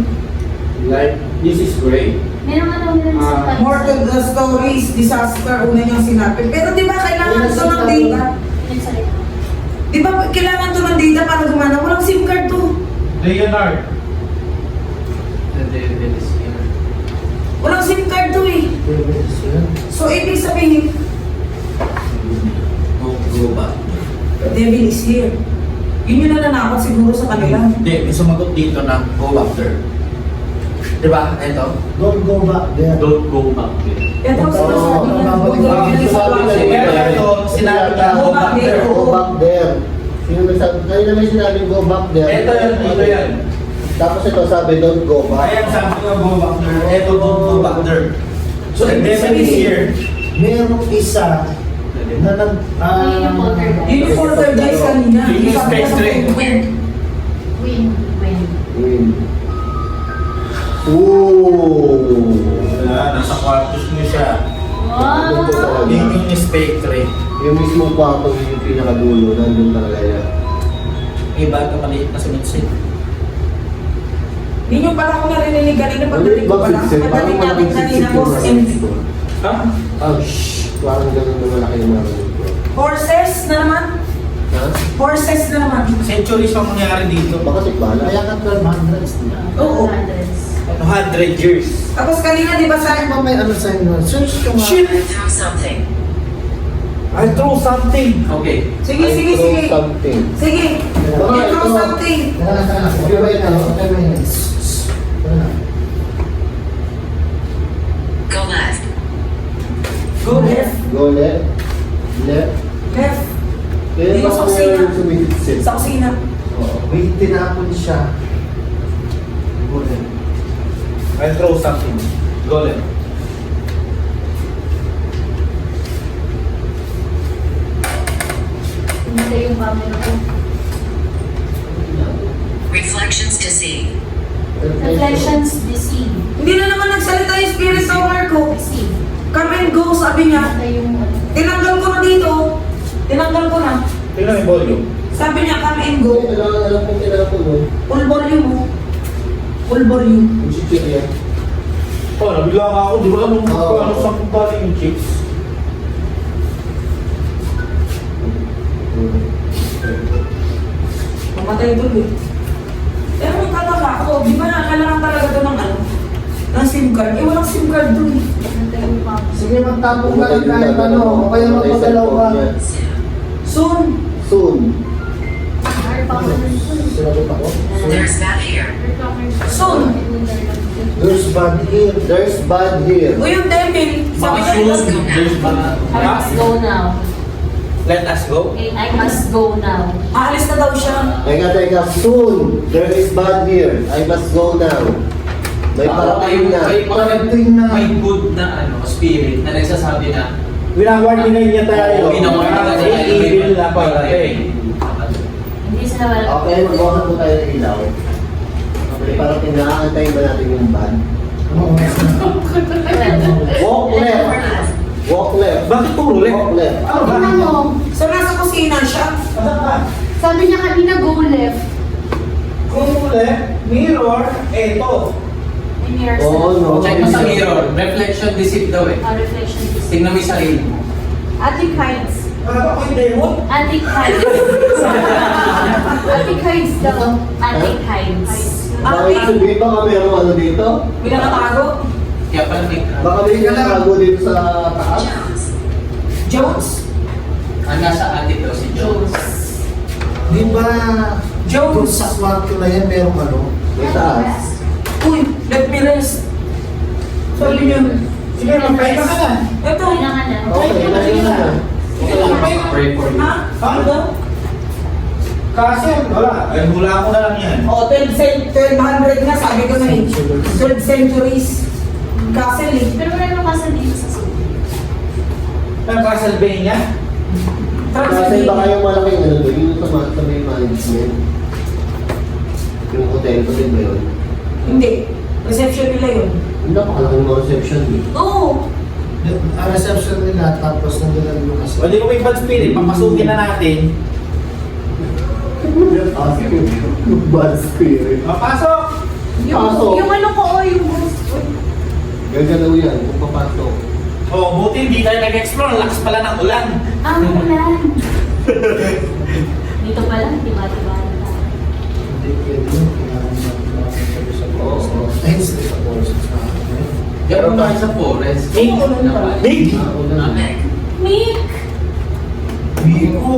Speaker 6: Like, this is great.
Speaker 2: Meron ka daw nila sa
Speaker 1: More to the stories, disaster, una niyang sinabi. Pero di ba kailangan to ng data? Di ba kailangan to ng data para gumana? Walang SIM card to.
Speaker 5: Leonard.
Speaker 6: The devil is here.
Speaker 1: Walang SIM card to eh.
Speaker 7: David Isin.
Speaker 1: So, ibig sabihin,
Speaker 6: Don't go back.
Speaker 1: the devil is here. Yun yung nananakot siguro sa kanila.
Speaker 5: Hindi, may sumagot dito na go back there. Diba? Ito.
Speaker 7: Don't go back there.
Speaker 6: Don't go back there.
Speaker 1: Kaya tapos
Speaker 7: Oo,
Speaker 1: sinasabi niya,
Speaker 7: babalik
Speaker 1: "Huwag
Speaker 7: lang."
Speaker 1: kang sa
Speaker 3: Sabi
Speaker 1: klase."
Speaker 3: niya,
Speaker 5: Pero ito, sinabi niya go back there.
Speaker 3: Go back there. Sino nagsabi? Kanina may sinabing go back there.
Speaker 5: Ito yan, dito yan.
Speaker 3: Tapos ito sabi, don't go back.
Speaker 5: Ayan, sabi ko go back there. Ito, don't go back there. So, the devil is here.
Speaker 7: Merong isa na nag...
Speaker 1: Yun yung poltergeist kanina.
Speaker 5: Yun yung
Speaker 1: Sabi niya sa
Speaker 5: spectre.
Speaker 1: phone.
Speaker 2: Win.
Speaker 3: Win. Ooh.
Speaker 5: Wala, nasa kwartos niyo siya.
Speaker 3: Nandun po
Speaker 2: Wow.
Speaker 3: talaga.
Speaker 5: Yun yung spectre.
Speaker 3: Yung mismong kwarto yung pinakadulo, nandun talaga yan.
Speaker 5: Iba ka maliit na sumitsit.
Speaker 1: Yun yung pala akong narinig kanina pagdating ko pala. Pagdating natin kanina was empty.
Speaker 5: Ha?
Speaker 3: Ah, shh. Parang ganun na malaki yung narinig ko.
Speaker 1: Horses na naman.
Speaker 3: Ha?
Speaker 1: Horses na naman.
Speaker 5: Centuries ang nangyari dito.
Speaker 3: Baka tikbala.
Speaker 7: Kaya ka 1200s na.
Speaker 1: Oo.
Speaker 5: 100 years.
Speaker 1: Tapos kanina di ba
Speaker 7: Saan
Speaker 1: sa...
Speaker 7: ba may ano sa inyo? Search ko nga.
Speaker 5: Shit!
Speaker 8: I threw something.
Speaker 5: I throw something.
Speaker 6: Okay.
Speaker 1: Sige,
Speaker 3: I
Speaker 1: sige,
Speaker 3: throw
Speaker 1: sige.
Speaker 3: something.
Speaker 1: Sige.
Speaker 3: Baka
Speaker 1: You throw
Speaker 3: ito-
Speaker 1: something.
Speaker 7: Okay ba ito? Okay ba ito?
Speaker 8: Go left.
Speaker 1: Go left.
Speaker 3: Go left. Left.
Speaker 1: Left.
Speaker 3: Kaya
Speaker 1: Dito
Speaker 3: baka
Speaker 1: sa kusina.
Speaker 3: meron sumisit.
Speaker 1: Sa kusina.
Speaker 3: Oo.
Speaker 7: May tinapon siya.
Speaker 5: I throw something. Go left.
Speaker 2: Namatay yung camera ko.
Speaker 8: Reflections to see.
Speaker 2: Reflections deceive.
Speaker 1: Hindi na naman nagsalita yung spirit tower ko.
Speaker 2: Deceive.
Speaker 1: Come and go, sabi niya.
Speaker 2: Namatay yung ano.
Speaker 1: Tinanggal ko na dito. Tinanggal ko na.
Speaker 5: Tingnan mo yung volume.
Speaker 1: Sabi niya, come and go.
Speaker 3: Alam kong kailangan ko nun.
Speaker 1: Full volume mo. Full volume.
Speaker 3: Yung si Chick yan.
Speaker 5: Oh, nabigla nga ako. Di ba anong
Speaker 3: Oo.
Speaker 5: ano sa kung galing yung chicks?
Speaker 1: Mamatay doon eh. Pero kung tataka ako, di ba kailangan talaga doon ng ano? Ng SIM card? Eh, walang SIM card doon eh.
Speaker 2: Namatay yung camera.
Speaker 7: Sige, magtapong ka lang kahit ano, o kaya magpagalaw ka.
Speaker 1: Soon.
Speaker 3: Soon.
Speaker 2: Ay, power nun.
Speaker 7: Sinagot ako.
Speaker 8: There's that here.
Speaker 1: Soon.
Speaker 7: There's bad here.
Speaker 3: There's bad here.
Speaker 1: O yung devil, sabi
Speaker 6: Baka
Speaker 1: niya,
Speaker 6: soon, there's ba?
Speaker 2: I must go now.
Speaker 5: Let us go.
Speaker 2: Okay, I must go now.
Speaker 1: aalis na daw siya.
Speaker 3: Teka. Soon. There is bad here. I must go now. May parating na.
Speaker 7: Parating na.
Speaker 6: May good na ano, spirit na nagsasabi na
Speaker 5: Winawarning na niya tayo.
Speaker 6: ginawa na
Speaker 5: May evil na para
Speaker 2: Hindi sila wala.
Speaker 3: Okay, magbukas po tayo ng ilaw. Okay, parang tinaaantayin ba natin yung bad?
Speaker 7: Oo.
Speaker 3: Walk left. Walk left.
Speaker 5: Bakit puro left?
Speaker 3: Walk left.
Speaker 5: Ano ba?
Speaker 2: Tingnan mo.
Speaker 1: So, nasa kusina siya.
Speaker 5: Asan ka?
Speaker 2: Sabi niya kanina go left.
Speaker 5: Kung left, mirror, eto.
Speaker 2: May mirrors
Speaker 3: Oo,
Speaker 2: na.
Speaker 3: no.
Speaker 6: check mo sa mirror, reflection deceive daw eh.
Speaker 2: Ah, reflection deceive.
Speaker 6: Tingnan mo yung sarili mo.
Speaker 2: Attic hides.
Speaker 5: Ano ako yung demon?
Speaker 2: Attic hides. Attic hides daw. Attic hides.
Speaker 3: Bakit sabihin ba kami ang ano dito?
Speaker 1: May nakatago.
Speaker 6: Kaya pala may
Speaker 3: Baka may nagtago dito sa taas?
Speaker 8: Jones.
Speaker 1: Jones.
Speaker 6: ang nasa atin daw si Jones.
Speaker 7: Di ba,
Speaker 1: Jones.
Speaker 7: kung sa kwarto na yan, merong ano?
Speaker 3: May taas.
Speaker 1: Uy, let me rest. Sabi niya,
Speaker 5: Sige, magpahinga ka na.
Speaker 1: eto.
Speaker 2: Kailangan na.
Speaker 3: Okay, nandito na.
Speaker 6: Pray for you.
Speaker 1: Ha? Ano daw?
Speaker 5: Kasi, wala. Ay, hula ko na lang yan.
Speaker 1: O, 1200 nga, sabi ko na eh. 12 centuries. Castle eh.
Speaker 2: Pero wala nang kasal dito sa sulit.
Speaker 5: Ang Castlevania.
Speaker 3: Kasi baka yung malaking ano doon, yung sa may management. Yung hotel ko din ba yun?
Speaker 1: Hindi. Reception nila yun.
Speaker 3: Yung napakalaking mga reception eh.
Speaker 1: Oo.
Speaker 7: Ang reception nila, tapos nandun na yung kasi.
Speaker 5: O di ko may bad spirit, papasukin na natin.
Speaker 3: Bad spirit.
Speaker 5: Papasok!
Speaker 3: Pasok.
Speaker 2: Yung ano ko, yung ghost ko.
Speaker 3: Gagalaw yan kung papasok.
Speaker 5: Oh, buti hindi tayo nag-explore. Lakas pala ng ulan.
Speaker 2: Ang ulan. Dito pala, diba-diba na.
Speaker 7: Hindi pwede yun. Kailangan natin sabi sa forest. Ay, hindi sa forest.
Speaker 6: Pero tayo sa forest.
Speaker 5: Nick! Nick!
Speaker 8: Meg.
Speaker 2: Mick!
Speaker 7: Biko.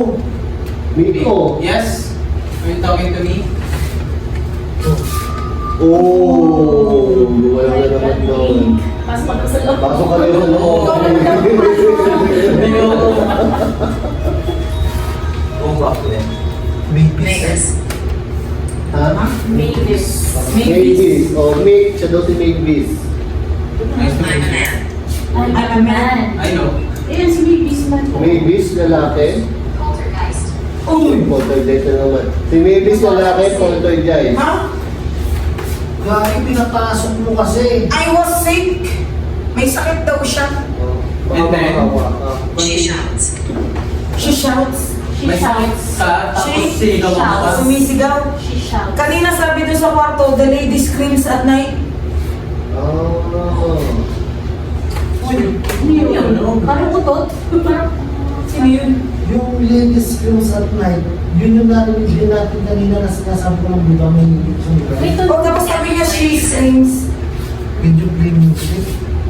Speaker 3: Miko!
Speaker 6: Yes? Are you talking to me?
Speaker 3: Oh, wala na naman doon.
Speaker 2: Pasok ka sa loob.
Speaker 3: Pasok ka rin sa loob.
Speaker 5: Oh, bakit?
Speaker 8: Vegas.
Speaker 3: Ha?
Speaker 2: Mavis.
Speaker 3: Mavis. Oh, Meg. Siya daw si Mavis.
Speaker 6: Nice to
Speaker 8: I'm a
Speaker 6: meet you.
Speaker 8: man.
Speaker 2: I'm a man.
Speaker 6: I know.
Speaker 2: Ayan si Mavis man.
Speaker 3: Mavis, lalaki.
Speaker 8: Poltergeist.
Speaker 3: Uy, poltergeist na naman. Si Mavis, lalaki, poltergeist.
Speaker 1: Ha?
Speaker 7: Gagi, pinapasok mo kasi.
Speaker 1: I was sick. May sakit daw siya.
Speaker 6: And then?
Speaker 8: She shouts.
Speaker 1: She shouts.
Speaker 2: She
Speaker 6: May sakit
Speaker 2: shouts.
Speaker 6: ka, tapos
Speaker 1: She
Speaker 6: sigaw ka.
Speaker 2: shouts.
Speaker 1: Sumisigaw.
Speaker 2: She shouts.
Speaker 1: Kanina sabi doon sa kwarto, the lady screams at night.
Speaker 3: Oh.
Speaker 2: Ano yun? Parang utot. Parang...
Speaker 1: Sino yun?
Speaker 7: Yung ladies screams at night, yun yung narinig din natin kanina na sinasabi ko lang, di ba may yung
Speaker 2: Wait,
Speaker 1: O tapos sabi niya, she screams.
Speaker 7: Did you play music?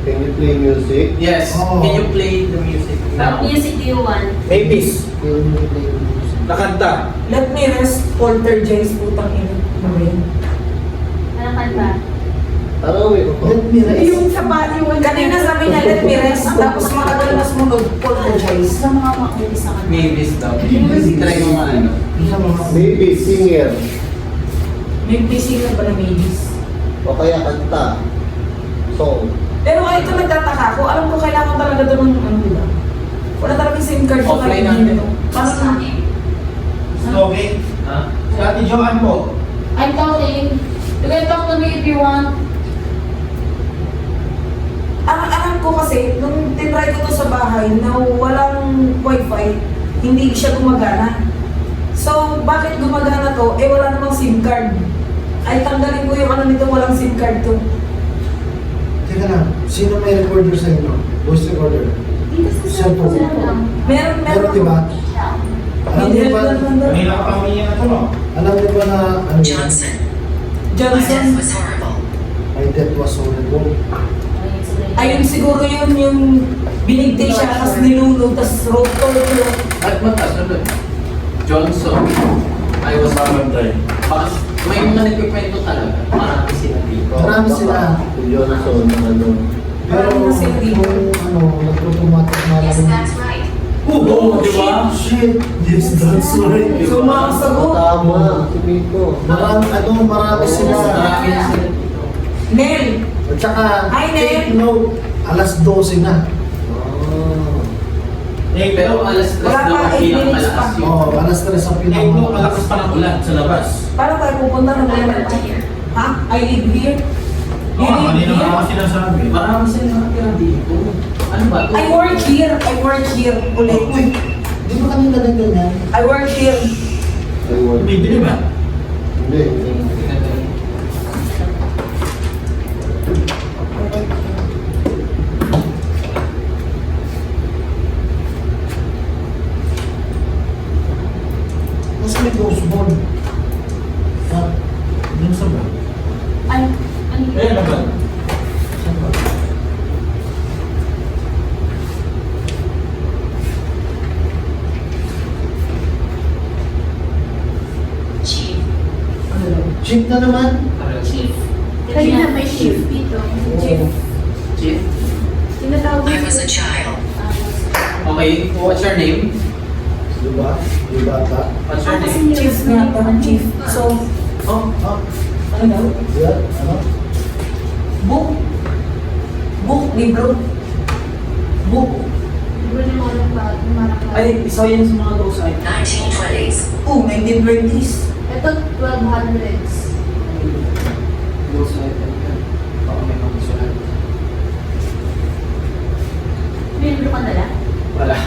Speaker 3: Can you play music?
Speaker 6: Yes.
Speaker 7: Oh.
Speaker 6: Can you play the music now?
Speaker 2: What music do you want?
Speaker 5: Mavis,
Speaker 7: Can you play music?
Speaker 5: nakanta.
Speaker 1: Let me rest, poltergeist, putang ina. Ano yun?
Speaker 2: Ano kanta?
Speaker 3: Parang may
Speaker 7: Let me rest.
Speaker 1: Yung sa yung kanina sabi niya, let me rest. Tapos matagal na sumunod, poltergeist.
Speaker 2: Sa mga makulit sa kanta.
Speaker 6: Mavis daw. Try mo nga ano.
Speaker 7: Isa mga
Speaker 3: Mavis, singer.
Speaker 1: May pising na ba na maybes?
Speaker 3: O kaya kanta. Song.
Speaker 1: Pero ito nagtataka ko, alam ko kailangan talaga doon ng ano nila. Wala talagang SIM card ko
Speaker 6: Offline
Speaker 1: kaya
Speaker 6: natin.
Speaker 1: dito. Parang
Speaker 5: Okay?
Speaker 6: Ha?
Speaker 5: Si Ate Joanne po.
Speaker 2: I'm talking. You can talk to me if you want.
Speaker 1: Ang alam ko kasi, nung tinry ko to sa bahay na walang wifi, hindi siya gumagana. So, bakit gumagana to? Eh, wala namang SIM card. Ay, tanggalin ko yung ano nito, walang SIM card to.
Speaker 7: Teka lang, sino may recorder sa inyo? Voice recorder? Cellphone.
Speaker 1: Meron
Speaker 7: Di ba? Alam niyo ba,
Speaker 5: Kanina ka pa humingi na ito, no?
Speaker 7: alam niyo ba na, ano yun?
Speaker 8: Johnson. My
Speaker 1: Johnson.
Speaker 8: death was horrible.
Speaker 7: My death was horrible.
Speaker 1: Ayun siguro yun yung binigtay siya, tapos nilunod, tapos road to.
Speaker 6: At mataas na doon. Johnson. I was
Speaker 5: Pamantay.
Speaker 6: Pas, may mga nagkikwento talaga. Marami sila dito.
Speaker 7: Marami sila.
Speaker 3: Johnson, ano.
Speaker 7: Pero
Speaker 1: Marami na sila dito.
Speaker 7: kung ano, nag-automatic na
Speaker 8: Yes,
Speaker 7: lang.
Speaker 8: that's right.
Speaker 5: Oo, di ba?
Speaker 7: Shit! Yes, that's right.
Speaker 1: Sumasagot.
Speaker 3: Tama, si Miko.
Speaker 7: Marami sila.
Speaker 6: Marami na sila dito.
Speaker 1: Nel,
Speaker 7: At saka,
Speaker 1: Hi,
Speaker 7: take
Speaker 1: Nel.
Speaker 7: note, alas 12 na.
Speaker 5: Eh,
Speaker 6: Pero alas 3
Speaker 1: Wala pa,
Speaker 6: daw
Speaker 1: 8
Speaker 6: ang
Speaker 1: minutes
Speaker 6: malakas
Speaker 1: pa.
Speaker 6: yun.
Speaker 7: Oo, alas 3 ang
Speaker 5: eh, no,
Speaker 7: pinaka.
Speaker 5: malakas pa ng ulan sa labas.
Speaker 1: paano tayo pupunta ng
Speaker 8: I
Speaker 1: mga
Speaker 8: live here.
Speaker 1: Ha? I live here? You
Speaker 5: Oo,
Speaker 1: live
Speaker 5: kanina
Speaker 1: here?
Speaker 5: nga kasi sinasabi.
Speaker 6: Marami sila nakatira dito. Ano ba to?
Speaker 1: I work here. I work here ulit.
Speaker 7: Uy, di ba kanina na ganyan?
Speaker 1: I work here.
Speaker 3: Ayun.
Speaker 5: Bibili ba?
Speaker 3: Hindi.
Speaker 7: Mas may ghost ball. Ha?
Speaker 5: Dun sa ba?
Speaker 2: Ay, ano
Speaker 5: Eh, ano ba?
Speaker 7: Saan ba?
Speaker 8: Chief.
Speaker 7: Ano lang? Cheap na naman.
Speaker 2: Chief. Kanina may shift dito. Chief.
Speaker 6: Chief?
Speaker 2: Tinatawag
Speaker 8: I was a child.
Speaker 6: Okay, what's your name?
Speaker 7: Di ba? Di ba ta?
Speaker 6: What's your name?
Speaker 1: Chief nga to. Chief. So,
Speaker 6: Oh,
Speaker 7: Ha?
Speaker 1: ano?
Speaker 7: Yan? Ano?
Speaker 1: Book. Book, libro. Book.
Speaker 6: ay, isa yan sa mga ghost items.
Speaker 8: 1920s.
Speaker 1: Oh, 1920s.
Speaker 2: Ito, 1200s.
Speaker 6: Ghost item yan. Baka may magsulat.
Speaker 2: May libro ka nala?
Speaker 6: Wala.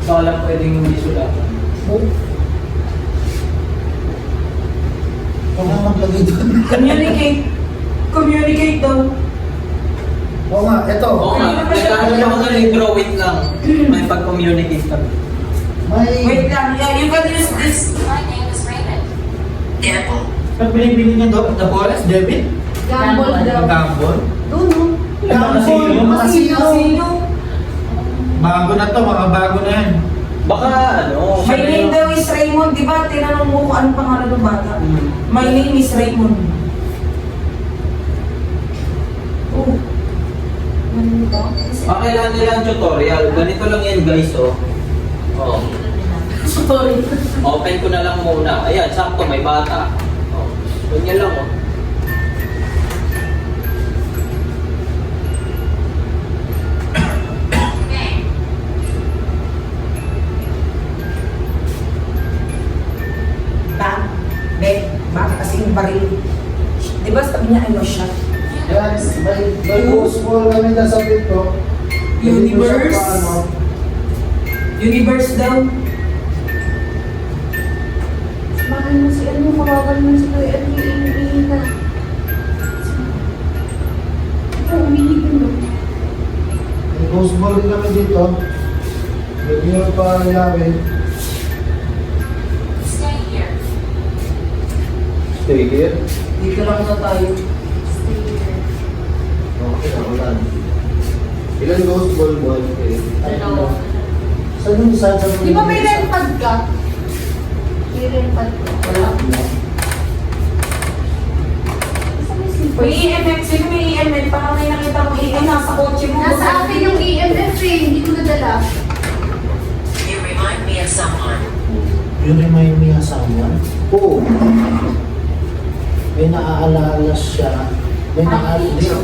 Speaker 6: Baka lang pwedeng hindi sulatan.
Speaker 7: Book. Huwag na maglagay doon.
Speaker 1: Communicate. Communicate daw.
Speaker 7: Oo nga, ito.
Speaker 6: Oo nga, nagkaroon ako ng libro, wait lang. May pag-communicate kami.
Speaker 7: May...
Speaker 1: Wait lang. Yeah, you can use this.
Speaker 8: My name is Raymond. Gamble.
Speaker 5: Pag binibili niya doon, the forest, debit?
Speaker 2: Gamble daw.
Speaker 5: Gambol?
Speaker 2: Doon, no?
Speaker 5: Casino?
Speaker 7: Casino.
Speaker 1: Casino.
Speaker 5: Bago na to, mga bago na yan.
Speaker 6: Baka ano,
Speaker 1: My name daw is Raymond. Di ba? Tinanong mo kung anong pangalan ng bata. My name is Raymond. Oh. Ano ba?
Speaker 6: kailangan nila ang tutorial. Ganito lang yan guys, oh. Oh.
Speaker 2: Sorry.
Speaker 6: Open ko na lang muna. Ayan, sakto, may bata. Oh. Ganyan lang, oh.
Speaker 8: Game.
Speaker 1: Ta? Be, bakit kasing baril? Di ba sabi niya, I was shot?
Speaker 7: Yan, may ghost ball kami nasa dito.
Speaker 1: Universe.
Speaker 7: Ano,
Speaker 1: Universe daw.
Speaker 2: Bakit mo si ano, mababal mo si Kuya Edwin, iingi ka. Ito, umihi din mo.
Speaker 7: may ghost ball din kami dito. Hindi nyo pa yawin.
Speaker 8: Stay here.
Speaker 3: Stay here.
Speaker 1: Dito lang na tayo.
Speaker 2: Stay here.
Speaker 3: Okay, wala. Ilan ghost ball mo? Okay.
Speaker 2: Dalawa.
Speaker 7: Saan yung isa? Saan
Speaker 2: Di ba may rempad ka? May rempad ka.
Speaker 1: Wala.
Speaker 2: Saan yung slipper?
Speaker 1: May EMF. Sino may EMF? Parang may nakita mo EMF. Nasa kotse mo.
Speaker 2: Nasa akin yung EMF eh, hindi ko nadala.
Speaker 8: You remind me of someone.
Speaker 7: Yun remind me of someone.
Speaker 3: Oo.
Speaker 7: May naaalala siya. May naaalala.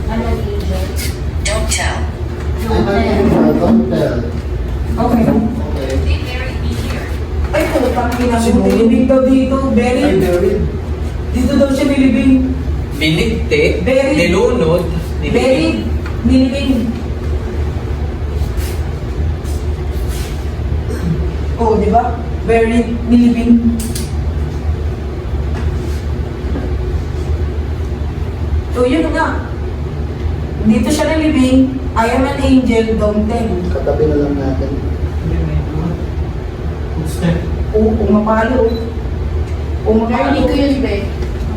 Speaker 2: Ano agent?
Speaker 8: Don't tell.
Speaker 3: Don't tell.
Speaker 1: Okay.
Speaker 3: Okay.
Speaker 8: They buried me here.
Speaker 1: Ay, putang ina
Speaker 7: Si
Speaker 1: mo.
Speaker 7: Mulo.
Speaker 1: Nilibing daw dito.
Speaker 7: Ay, David.
Speaker 1: Dito daw siya nilibing.
Speaker 6: Binigte,
Speaker 1: Buried.
Speaker 6: nilunod,
Speaker 1: Buried. Nilibing. Oo, di ba? Buried. Nilibing. So, yun nga. Dito siya nilibing. I am an angel, don't tell.
Speaker 7: Katabi na lang natin.
Speaker 1: Oo, pumapalo.
Speaker 2: Narinig ko yun, be.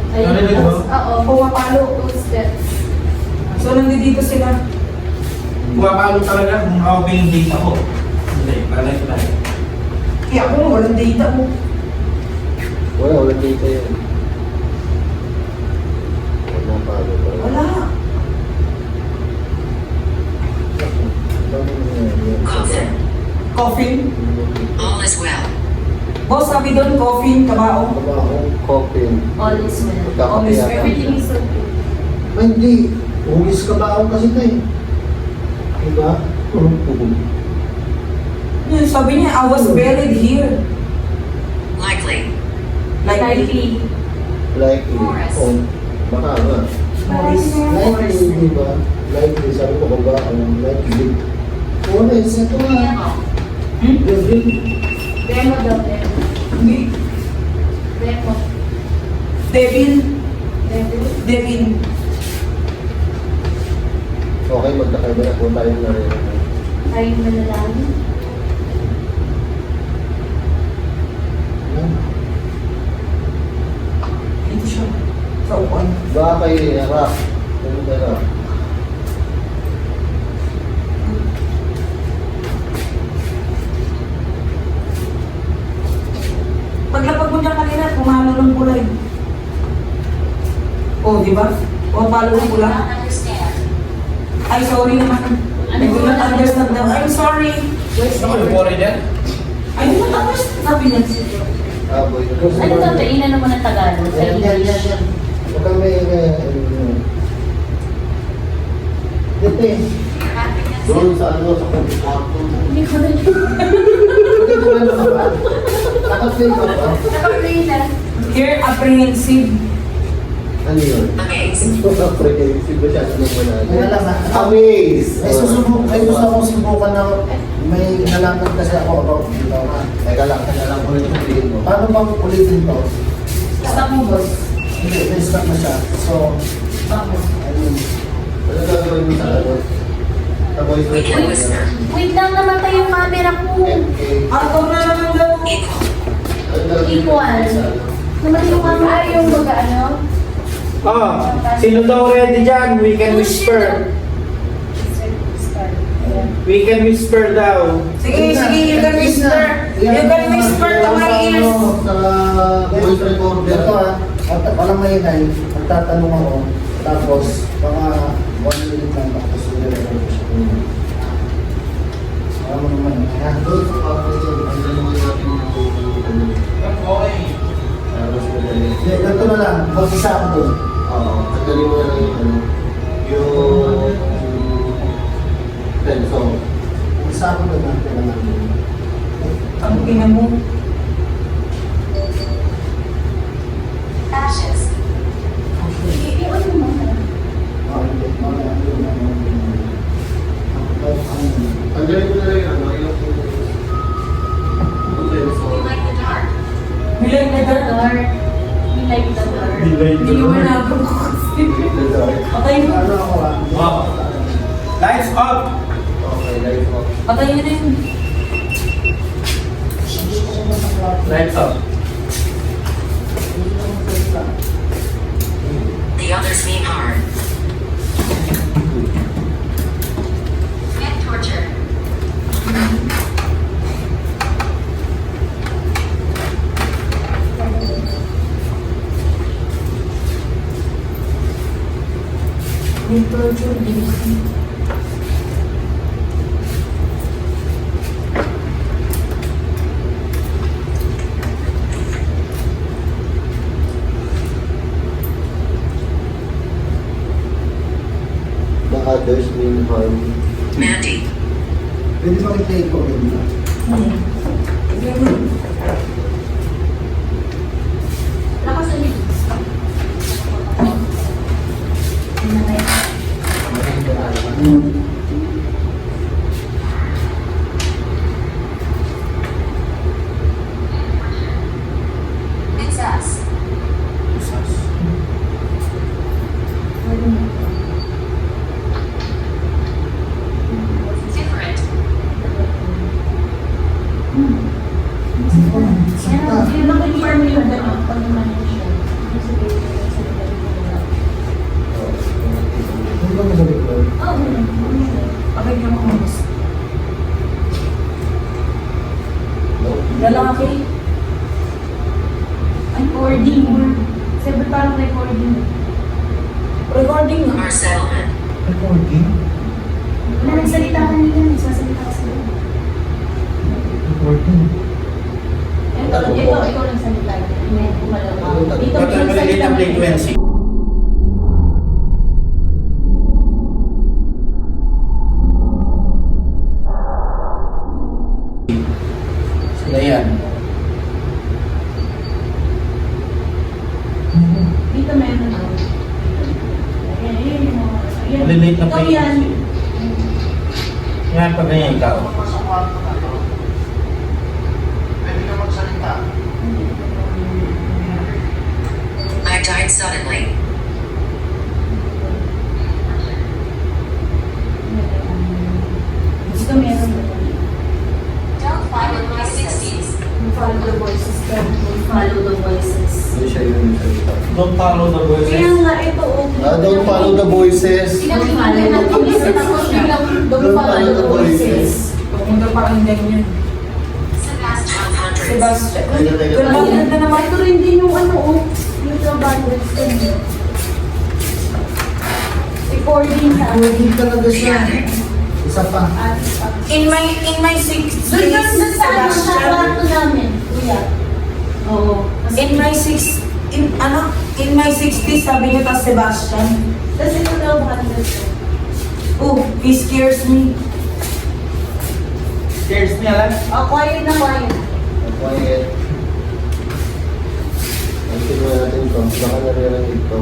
Speaker 5: Narinig mo?
Speaker 2: Oo.
Speaker 1: Pumapalo.
Speaker 2: Two steps.
Speaker 1: So, nandito sila.
Speaker 5: Pumapalo talaga kung ako pinindate ako. Hindi, lalay.
Speaker 1: Kaya ako, walang data mo.
Speaker 3: Wala dito yun. Wala pa.
Speaker 1: Wala.
Speaker 8: Coffin.
Speaker 1: Coffin.
Speaker 8: All is well.
Speaker 1: Boss, sabi doon, coffin, kabao.
Speaker 3: Coffin.
Speaker 2: All is well.
Speaker 3: Magkakapiyakan.
Speaker 2: Everything is okay.
Speaker 7: Ay, hindi. Hugis ka ba ako kasi ito eh. Diba?
Speaker 1: Yun, sabi niya, I was buried here.
Speaker 8: Likely.
Speaker 1: Like,
Speaker 2: Likely.
Speaker 3: Likely.
Speaker 8: Morris.
Speaker 3: Oh, baka nga.
Speaker 1: Morris.
Speaker 7: Likely, diba? Likely, sabi ko ba likely. Morris, ito nga.
Speaker 8: Demo.
Speaker 7: David.
Speaker 2: Demo daw, demo.
Speaker 1: Hindi.
Speaker 2: Demo.
Speaker 1: Devin.
Speaker 2: Demo.
Speaker 1: Devin.
Speaker 3: Okay, magkakaiba na po tayo na rin.
Speaker 2: Tayo manalangin.
Speaker 1: Dito siya. Sa upuan.
Speaker 3: Baka kay Rock. Ano kay Rock?
Speaker 1: Paglapag mo niya kanina, pumalo ng kulay. Oh, di ba? Pumapalo ng kulay.
Speaker 8: Don't understand.
Speaker 1: Ay, sorry naman. I do not understand daw. I'm sorry.
Speaker 6: Ano yung worry dyan?
Speaker 1: I do not understand. Sabi niya.
Speaker 3: Boy.
Speaker 2: Ano daw, be? Ina naman ang Tagalog sa
Speaker 7: Yan, yan, yan,
Speaker 2: English.
Speaker 7: yan. Huwag kang may... Dito eh.
Speaker 8: Happiness.
Speaker 3: Doon sa ano, sa kwarto.
Speaker 2: Hindi ko na
Speaker 7: Hindi ko ano ka ba? Nakapil ka ba?
Speaker 2: Naka-play na.
Speaker 1: Here, apprehensive.
Speaker 3: Ano yun?
Speaker 8: Amaze.
Speaker 3: Comprehensive ba siya? Ano mo na?
Speaker 7: Kaya lang ha.
Speaker 3: Amaze!
Speaker 7: May gusto akong subukan na may nalaman kasi ako about dito nga.
Speaker 3: Teka lang ulit yung tingin mo.
Speaker 7: Paano bang ulitin to?
Speaker 1: Stop mo, boss.
Speaker 7: Hindi, may stop na siya. So,
Speaker 1: Stop mo.
Speaker 7: ayun.
Speaker 3: Ano gagawin mo sa ano? Sa voice
Speaker 8: We can
Speaker 3: recorder?
Speaker 8: whisper.
Speaker 2: Wait lang, namatay yung camera ko.
Speaker 3: MK.
Speaker 1: Ako na naman daw.
Speaker 8: Equal.
Speaker 3: Ano gagawin mo
Speaker 2: Equal.
Speaker 3: sa ano?
Speaker 2: Namatay yung camera. Yung mag-ano?
Speaker 5: Ah, sino daw ready dyan? We can whisper. We can whisper daw.
Speaker 1: Sige, sige, you can whisper. You can whisper to my ears.
Speaker 3: Sa voice recorder.
Speaker 7: Ito ha, at walang maingay, magtatanong ako, tapos mga 1 minute lang tapos i-record ko siya. Alam mo naman, ha?
Speaker 3: Doon sa kwarto, ang dalawa natin yung
Speaker 5: Okay.
Speaker 3: mas madali.
Speaker 7: Hindi, ganito na lang, mag-isa ako doon.
Speaker 3: Oo, ang dali mo na lang yung ano, yung pencil.
Speaker 7: Mag-isa ako doon, ang kailangan doon.
Speaker 1: Ang ina mo.
Speaker 8: Ashes.
Speaker 2: Iwan mo muna.
Speaker 3: Ang dali mo na lang yung ano, yung pencil.
Speaker 8: We like the dark.
Speaker 1: Bilang na
Speaker 2: The
Speaker 1: dark.
Speaker 2: dark. We like the dark.
Speaker 1: Hindi mo na ako. Patay mo.
Speaker 7: Ano ako ha?
Speaker 5: Wow. Lights off.
Speaker 3: Okay, light off.
Speaker 1: Patay mo na yun.
Speaker 5: Lights off.
Speaker 8: The others mean harm. And torture.
Speaker 1: May torture din.
Speaker 3: The others mean harm.
Speaker 8: Mandy.
Speaker 7: Pwede ba i-play ko rin na?
Speaker 1: Sige mo.
Speaker 2: Lakas na yun.
Speaker 8: It's us. Different.
Speaker 2: Yun lang confirm yung gano'n pag naman siya.
Speaker 7: Hindi ba sa likod?
Speaker 2: Oo,
Speaker 1: Bakit yung kumus? Lalaki.
Speaker 2: ay recording. Sabi parang recording.
Speaker 1: Recording nga.
Speaker 8: Our settlement.
Speaker 7: Recording?
Speaker 2: Wala nagsalita kanina, nagsasalita ka sila.
Speaker 7: Recording.
Speaker 2: Ito, ikaw nagsalita. Hindi, kumalaw ka. Dito,
Speaker 5: Ba't ang maliit ang frequency? Sila yan.
Speaker 2: Dito meron ako. Ayan, ayan yung mga. Ayan.
Speaker 5: Maliliit na
Speaker 2: Ikaw yan.
Speaker 5: Yan pag ganyan ikaw.
Speaker 8: I died suddenly.
Speaker 2: Dito meron ako.
Speaker 8: Don't fight with my 60s.
Speaker 1: Follow the voices ka.
Speaker 2: Follow the voices.
Speaker 5: Don't follow the
Speaker 1: Kaya
Speaker 5: voices.
Speaker 1: nga, ito okay.
Speaker 3: Don't follow the voices.
Speaker 2: Don't follow the voices.
Speaker 1: Tapos biglang don't follow the voices. Pumunta parang ganyan.
Speaker 8: Sebastian hundreds.
Speaker 1: Sebastian.
Speaker 3: Teka.
Speaker 1: Ganda naman.
Speaker 2: Ito rin din yung ano, yung trabaho. Recording sa
Speaker 7: Recording talaga siya. Isa pa.
Speaker 1: In my 60s,
Speaker 2: Doon sa ano, sa kwarto namin. Kuya. Oo.
Speaker 1: In my 60s, sabi niya ta Sebastian.
Speaker 2: Tapos ito daw hundred.
Speaker 1: Oh, he scares me.
Speaker 5: Cheers niya lang.
Speaker 2: Oh, quiet na quiet.
Speaker 3: Quiet. Ang tingnan natin to. Baka naririnig to.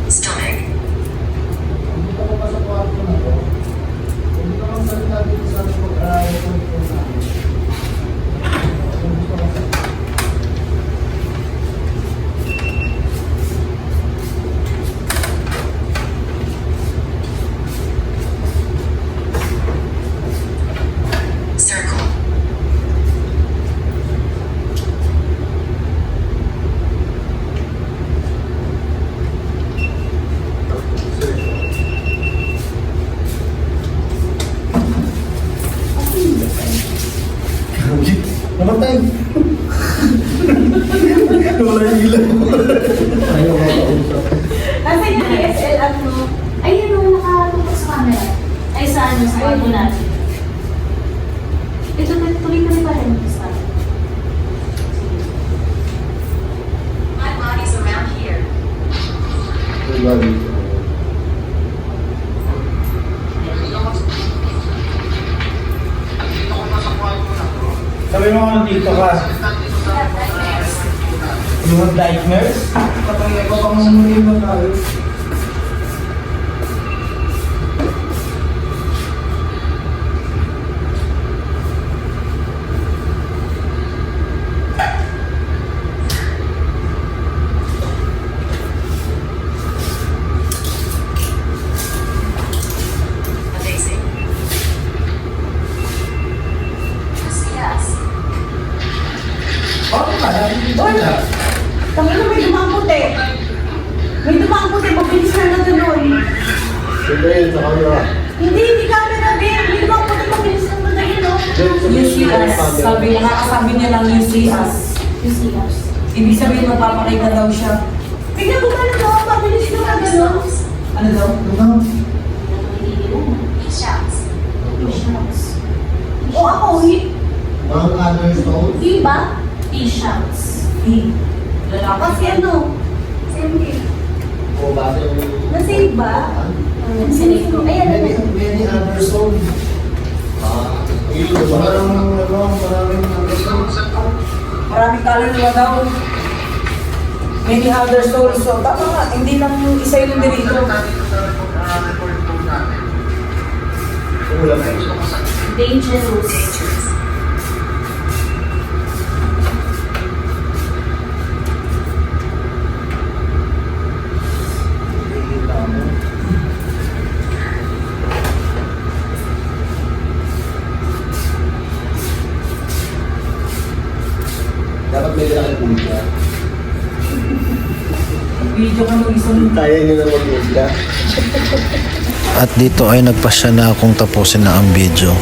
Speaker 8: Stomach.
Speaker 7: Dito ko pa sa kwarto na to. Hindi ko lang salita dito sa pag-aaral ko namin. Gusto ko sa
Speaker 8: Circle.
Speaker 3: Namatay! Wala yung ilaw. Ayaw makausap.
Speaker 2: Kasi yung DSL ano, ay yun yung nakatutok sa camera. Ay sa ano, sa kwarto natin. Ito, tuloy ka rin pa rin.
Speaker 8: My body's around here.
Speaker 3: Yung babi.
Speaker 5: Sabi mo kung dito ka. You have nightmares?
Speaker 1: Patay ako pang mumuli mo tayo.
Speaker 8: Amazing. You see us.
Speaker 5: Oo ka, nandito na.
Speaker 2: Tangin na may dumang puti. May dumang puti, mabilis na na doon.
Speaker 3: Siyempre yun sa camera.
Speaker 2: Hindi camera din. May dumang puti, mabilis na na doon, no?
Speaker 1: You see us. Sabi, nakakasabi niya lang you see us.
Speaker 2: You see us.
Speaker 1: Ibig sabihin magpapakita daw siya.
Speaker 2: Tingnan mo pala daw, mabilis na na gano'n.
Speaker 1: Ano daw?
Speaker 8: He shouts.
Speaker 2: O ako,
Speaker 3: Mga others told.
Speaker 2: he ba? He shouts.
Speaker 1: He. Lalaki.
Speaker 2: Kasi ano, same thing.
Speaker 3: bumabasa yung...
Speaker 2: Nasave ba? Sinave ko. Ayan,
Speaker 7: Many,
Speaker 2: ayan.
Speaker 7: many other souls.
Speaker 3: Yun, diba?
Speaker 7: Maraming other souls.
Speaker 1: Maraming kaluluwa daw. Many other souls. So, tama nga, hindi lang isa yung nandito.
Speaker 3: Wala kayo.
Speaker 2: Dangerous.
Speaker 3: Dapat may lalaki pulga.
Speaker 1: Video ka mag-isang
Speaker 3: Kaya nyo na mag-pulga.
Speaker 4: At dito ay nagpasya na akong tapusin na ang video.